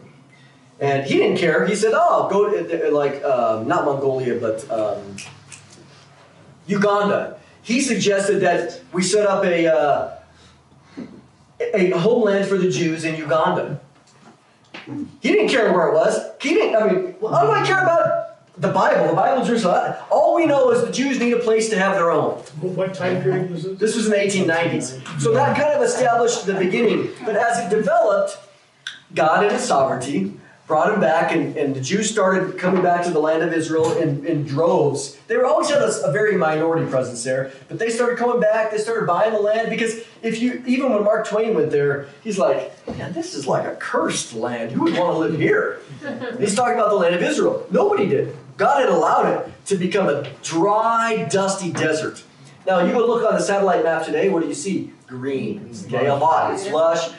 And he didn't care. He said, go to, not Mongolia, but Uganda. He suggested that we set up a homeland for the Jews in Uganda. He didn't care where it was. How do I care about the Bible? The Bible, Jerusalem. All we know is the Jews need a place to have their own. What time period was this? This was in the 1890s. So that kind of established the beginning. But as it developed, God in His sovereignty brought them back, and the Jews started coming back to the land of Israel in droves. They always had a very minority presence there, but they started coming back. They started buying the land, because even when Mark Twain went there, he's like, man, this is like a cursed land. Who would want to live here? And he's talking about the land of Israel. Nobody did. God had allowed it to become a dry, dusty desert. Now, you go look on the satellite map today, what do you see? Green. Okay, a lot. It's lush.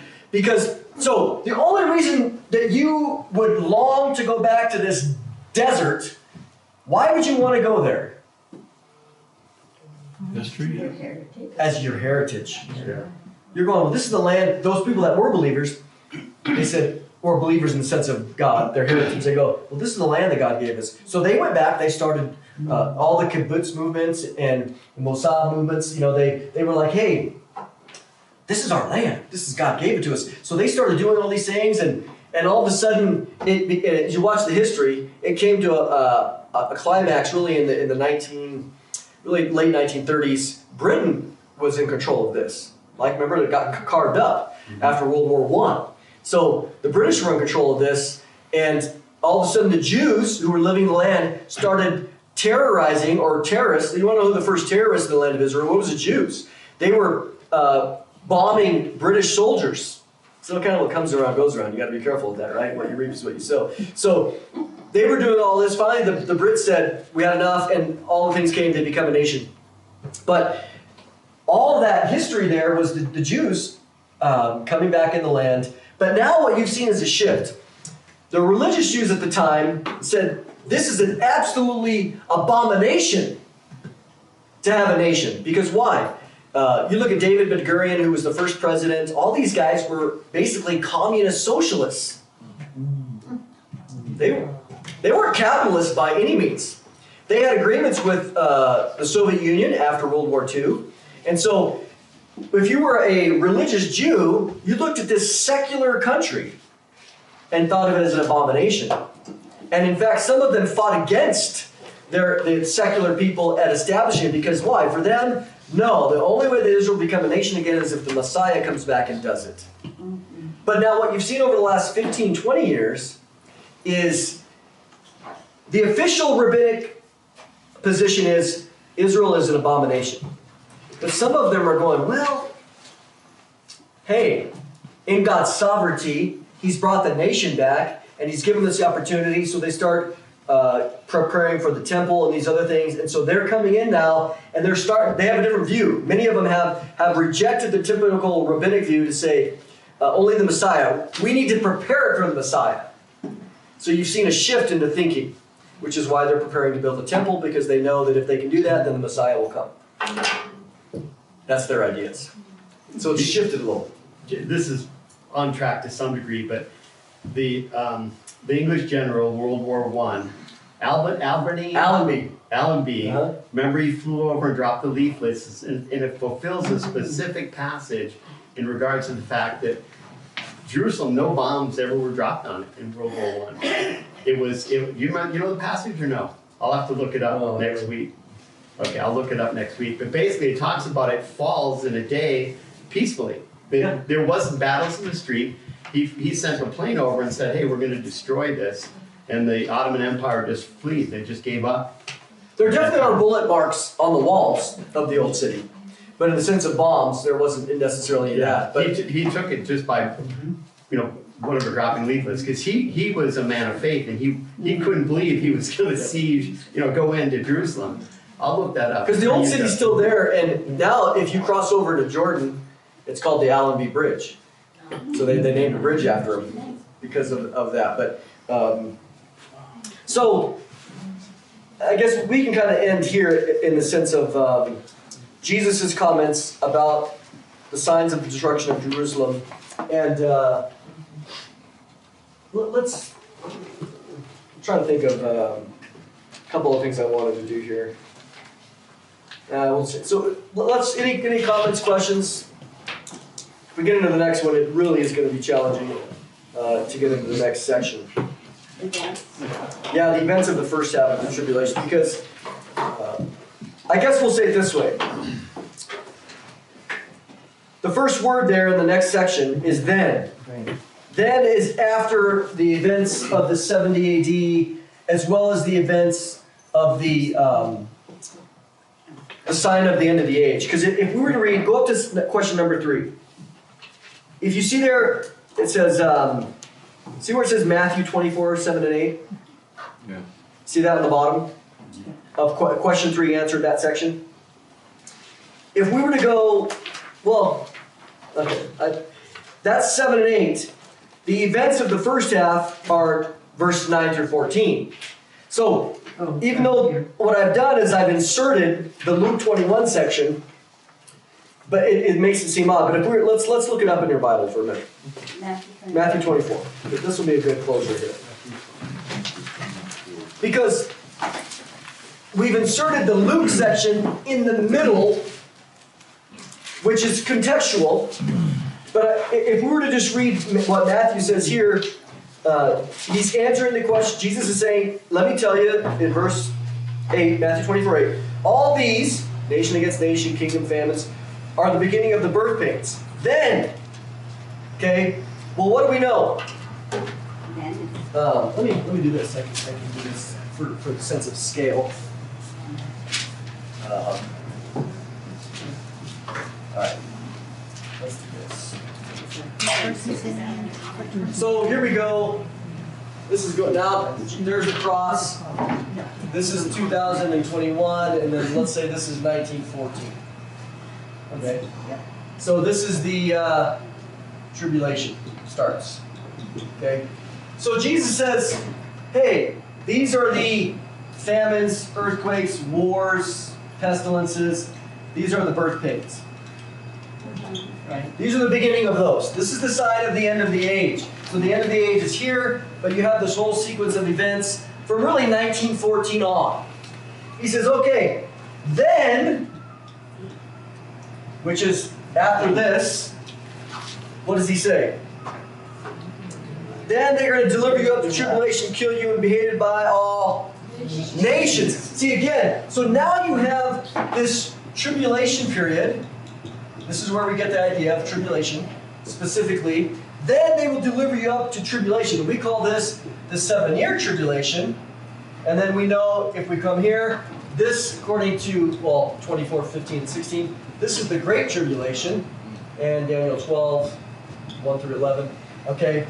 So the only reason that you would long to go back to this desert Why would you want to go there History? Your heritage. as your heritage? Sure. You're going, well, this is the land, those people that were believers, they said, or believers in the sense of God, their heritage, they go, well, this is the land that God gave us. So they went back, they started all the kibbutz movements and the Mossad movements, they were like, hey, this is our land. This is God gave it to us. So they started doing all these things, and all of a sudden, as you watch the history, it came to a climax really in the late 1930s. Britain was in control of this. Like, remember, it got carved up after World War I. So the British were in control of this, and all of a sudden the Jews who were living in the land started terrorizing, or terrorists. You want to know who the first terrorists in the land of Israel? What was the Jews? They were bombing British soldiers. So kind of what comes around goes around. You got to be careful with that, right? What you reap is what you sow. So they were doing all this. Finally, the Brits said, we had enough, and all the things came. They become a nation. But all that history there was the Jews coming back in the land. But now what you've seen is a shift. The religious Jews at the time said, this is an absolutely abomination to have a nation. Because why? You look at David Ben-Gurion, who was the first president. All these guys were basically communist socialists. They weren't capitalists by any means. They had agreements with the Soviet Union after World War II. And so if you were a religious Jew, you looked at this secular country and thought of it as an abomination. And in fact, some of them fought against the secular people at establishing it, because why? For them, no, the only way that Israel will become a nation again is if the Messiah comes back and does it. But now what you've seen over the last 15, 20 years is the official rabbinic position is Israel is an abomination. But some of them are going, well, hey, in God's sovereignty, He's brought the nation back, and He's given us the opportunity, so they start preparing for the temple and these other things, and so they're coming in now, and they have a different view. Many of them have rejected the typical rabbinic view to say, only the Messiah. We need to prepare for the Messiah. So you've seen a shift into thinking, which is why they're preparing to build a temple, because they know that if they can do that, then the Messiah will come. That's their ideas. So it's shifted a little. This is on track to some degree, but the English general, World War I, Allenby. Uh-huh. Remember, he flew over and dropped the leaflets, and it fulfills a specific passage in regards to the fact that Jerusalem, no bombs ever were dropped on it in World War I. You know the passage or no? I'll have to look it up next week. Okay, I'll look it up next week. But basically, it talks about it falls in a day peacefully. There wasn't battles in the street. He sent a plane over and said, hey, we're going to destroy this. And the Ottoman Empire just fled. They just gave up. There definitely are bullet marks on the walls of the old city. But in the sense of bombs, there wasn't necessarily that. But he took it just by, whatever, dropping leaflets. Because he was a man of faith, and he couldn't believe he was going to siege, go into Jerusalem. I'll look that up. Because the old city's still there, and now if you cross over to Jordan, it's called the Allenby Bridge. So they named a bridge after him because of that. But so I guess we can kind of end here in the sense of Jesus' comments about the signs of the destruction of Jerusalem. And let's try to think of a couple of things I wanted to do here. So let's any comments, questions? If we get into the next one, it really is going to be challenging to get into the next section. Yeah, the events of the first half of the tribulation, because I guess we'll say it this way. The first word there in the next section is then. Right. Then is after the events of the 70 AD, as well as the events of the sign of the end of the age. Because if we were to read, go up to question number 3. If you see there, it says, see where it says Matthew 24, 7 and 8? Yeah. See that on the bottom of question 3 answered that section? If we were to go, that's 7 and 8. The events of the first half are verses 9 through 14. So even though what I've done is I've inserted the Luke 21 section, but it makes it seem odd. But if let's look it up in your Bible for a minute. Matthew 24. This will be a good closer here. Because we've inserted the Luke section in the middle, which is contextual. But if we were to just read what Matthew says here, he's answering the question. Jesus is saying, let me tell you, in verse 8, Matthew 24:8, all these, nation against nation, kingdom, famines, are the beginning of the birth pains. Then, okay, well, what do we know? Let me do this. I can do this for the sense of scale. All right, let's do this. So here we go. This is going now. There's the cross. This is 2021, and then let's say this is 1914. Okay. So this is the tribulation starts. Okay. So Jesus says, "Hey, these are the famines, earthquakes, wars, pestilences. These are the birth pains. Right? These are the beginning of those. This is the sign of the end of the age. So the end of the age is here, but you have this whole sequence of events from really 1914 on." He says, "Okay, then, which is after this, what does he say? Then they're going to deliver you up to tribulation, kill you, and be hated by all nations." See again, so now you have this tribulation period. This is where we get the idea of tribulation, specifically. Then they will deliver you up to tribulation. We call this the 7-year tribulation. And then we know, if we come here, this, according to, 24, 15, and 16, this is the Great Tribulation. And Daniel 12, 1 through 11. Okay.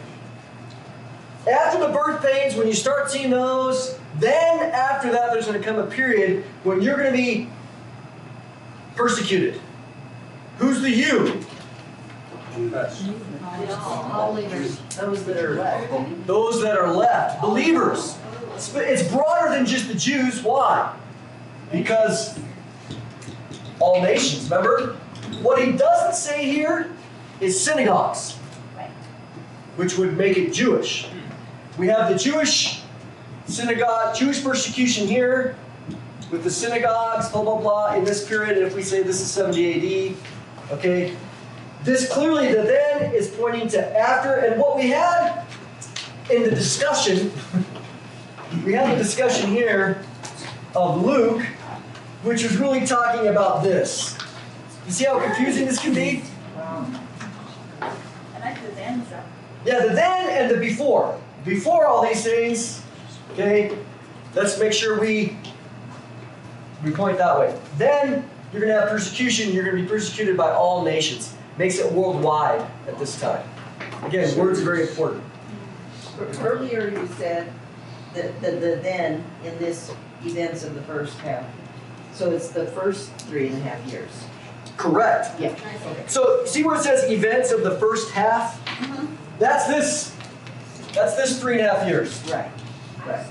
After the birth pains, when you start seeing those, then after that, there's going to come a period when you're going to be persecuted. Who's the you? Those that are left. Those that are left. Believers. It's broader than just the Jews. Why? Because all nations, remember? What he doesn't say here is synagogues, which would make it Jewish. We have the Jewish synagogue, Jewish persecution here, with the synagogues, blah, blah, blah, in this period. And if we say this is 70 AD, okay? This clearly, the then is pointing to after. And what we had in the discussion, we have the discussion here of Luke, which was really talking about this. You see how confusing this can be? Yeah, the then and the before. Before all these things, okay, let's make sure we point that way. Then you're going to have persecution. You're going to be persecuted by all nations. Makes it worldwide at this time. Again, words are very important. Earlier you said that the then in this events of the first half. So it's the first 3.5 years. Correct. Yeah. Okay. So see where it says events of the first half? Mm-hmm. That's this 3.5 years. Right. Right.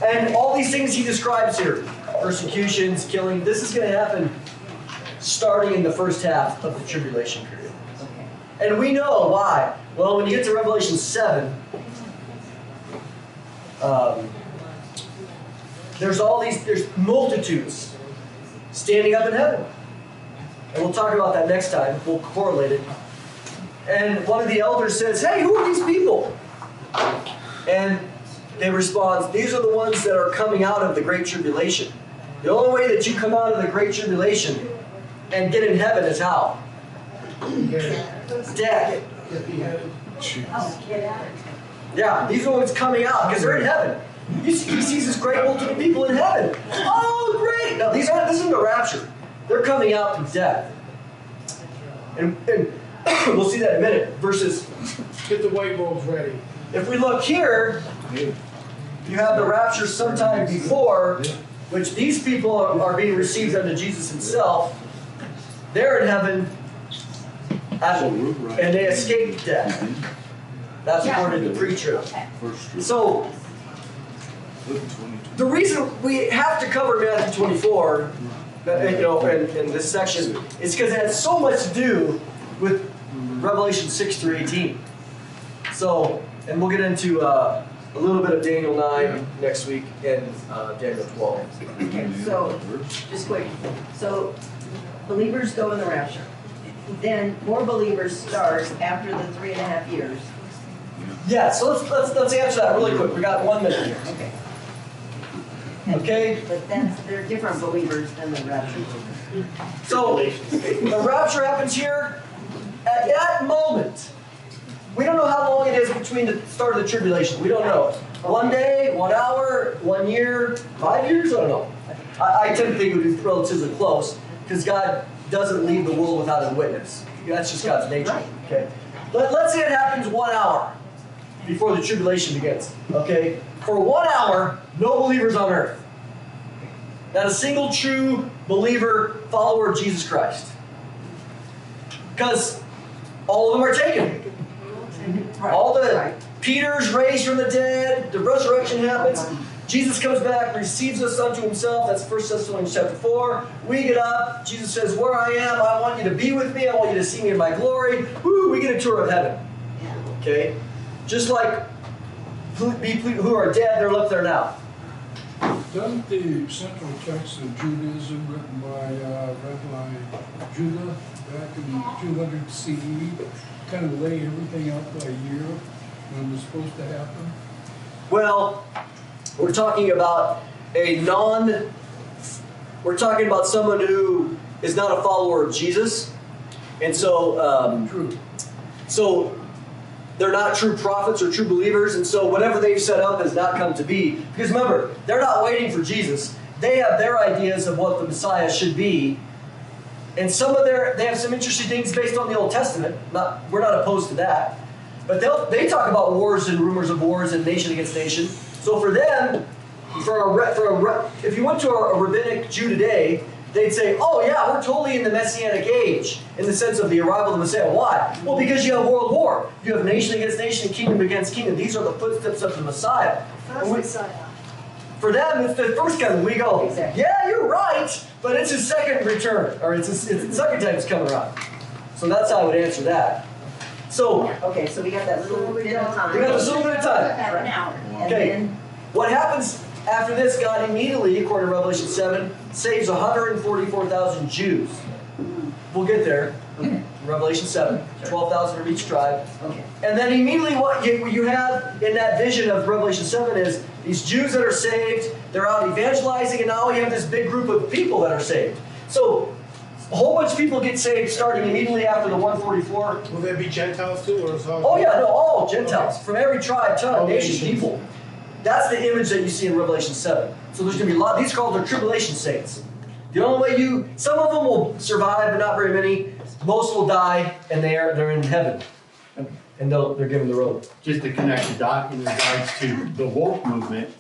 And all these things he describes here, persecutions, killing, this is going to happen starting in the first half of the tribulation period. Okay. And we know why. Well, when you get to Revelation 7, there's multitudes standing up in heaven. And we'll talk about that next time. We'll correlate it. And one of the elders says, "Hey, who are these people?" And they respond, "These are the ones that are coming out of the Great Tribulation." The only way that you come out of the Great Tribulation and get in heaven is how? Death. Yeah, these are the ones coming out because they're in heaven. He sees this great multitude of people in heaven. Oh, great! Now, this isn't the rapture. They're coming out through death. And we'll see that in a minute. Versus, Get the white robes ready. if we look here, you have the rapture sometime before, which these people are being received unto Jesus himself. They're in heaven, and they escaped death. That's according to the pre-trib. So, The reason we have to cover Matthew 24, in this section, is because it has so much to do with Revelation 6 through 18. So, and we'll get into a little bit of Daniel 9 next week and Daniel 12. Okay, so, just quick. So, believers go in the rapture. Then more believers start after the 3.5 years. Yeah, so let's answer that really quick. We got 1 minute here. Okay. Okay? But they're different believers than the rapture. So, the rapture happens here. At that moment, we don't know how long it is between the start of the tribulation. We don't know. 1 day, 1 hour, 1 year, 5 years? I don't know. I tend to think it would be relatively close because God doesn't leave the world without a witness. That's just God's nature. Okay. Let's say it happens 1 hour before the tribulation begins. Okay. For 1 hour, no believers on earth. Not a single true believer, follower of Jesus Christ. Because all of them are taken. All the Peter's raised from the dead, the resurrection happens. Jesus comes back, receives us unto himself. That's 1 Thessalonians chapter 4. We get up. Jesus says, where I am, I want you to be with me. I want you to see me in my glory. Woo, we get a tour of heaven. Okay? Just like who are dead, they're left there now. Doesn't the central text of Judaism written by Rabbi Judah back in 200 CE kind of lay everything out by year when it was supposed to happen? Well, we're talking about we're talking about someone who is not a follower of Jesus. And so, so they're not true prophets or true believers. And so whatever they've set up has not come to be. Because remember, they're not waiting for Jesus. They have their ideas of what the Messiah should be. And they have some interesting things based on the Old Testament. We're not opposed to that. But they talk about wars and rumors of wars and nation against nation. So for them, if you went to a rabbinic Jew today, they'd say, oh yeah, we're totally in the Messianic age, in the sense of the arrival of the Messiah. Why? Well, because you have world war. You have nation against nation, kingdom against kingdom. These are the footsteps of the Messiah. For them, it's the first coming. We go, yeah, you're right, but it's his second return, or it's the second time he's coming around. So that's how I would answer that. So, okay, so we got that little bit of time. we got this little bit of time. About an hour. Okay, what happens after this? God immediately, according to Revelation 7, saves 144,000 Jews. We'll get there. Revelation 7, 12,000 from each tribe. Okay. And then immediately what you have in that vision of Revelation 7 is these Jews that are saved, they're out evangelizing, and now you have this big group of people that are saved. So a whole bunch of people get saved starting immediately after the 144. Will there be Gentiles too, or is all? Oh yeah, no, all Gentiles, from every tribe, tongue, nation, people. That's the image that you see in Revelation 7. So there's going to be a lot. These are called the tribulation saints. The only way some of them will survive, but not very many. Most will die, and they're in heaven, and they're given the robe. Just to connect the dot in regards to the woke movement,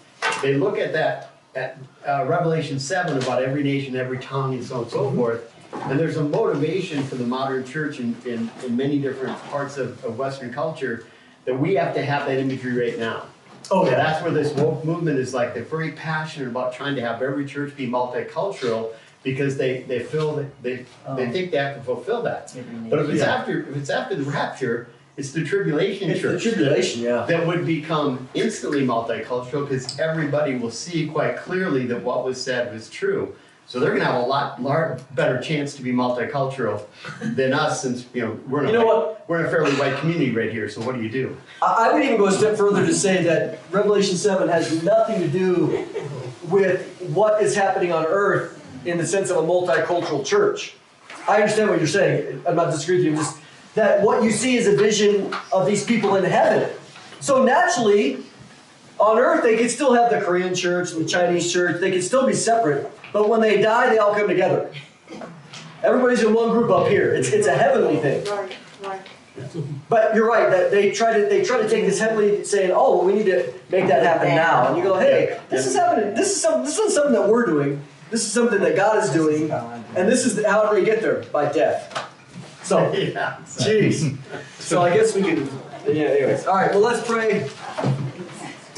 they look at that at Revelation 7 about every nation, every tongue, and so on and so forth. And there's a motivation for the modern church in many different parts of Western culture that we have to have that imagery right now. Oh yeah, That's where this woke movement is like. They're very passionate about trying to have every church be multicultural because they feel that they think they have to fulfill that. But if it's after the rapture, it's the tribulation church. The tribulation, yeah. That would become instantly multicultural because everybody will see quite clearly that what was said was true. So they're going to have a lot better chance to be multicultural than us, since we're in a fairly white community right here. So what do? I would even go a step further to say that Revelation 7 has nothing to do with what is happening on earth in the sense of a multicultural church. I understand what you're saying. I'm not disagreeing with you. Just that what you see is a vision of these people in heaven. So naturally, on earth, they could still have the Korean church and the Chinese church. They could still be separate. But when they die, they all come together. Everybody's in one group up here. It's a heavenly thing. Right. But you're right that they try to take this heavenly, saying, "Oh, well, we need to make that happen now." And you go, "Hey, this is happening. This is something that we're doing. This is something that God is doing, and this is how do we get there? By death." So, jeez. So I guess we could. Yeah. Anyways, all right. Well, let's pray.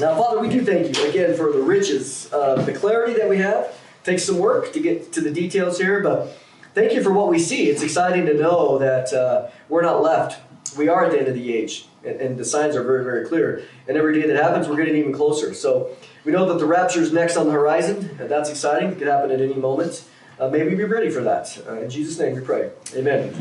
Now, Father, we do thank you again for the riches, the clarity that we have. Takes some work to get to the details here, but thank you for what we see. It's exciting to know that we're not left. We are at the end of the age, and the signs are very, very clear. And every day that happens, we're getting even closer. So we know that the rapture is next on the horizon, and that's exciting. It could happen at any moment. May we be ready for that. In Jesus' name we pray. Amen.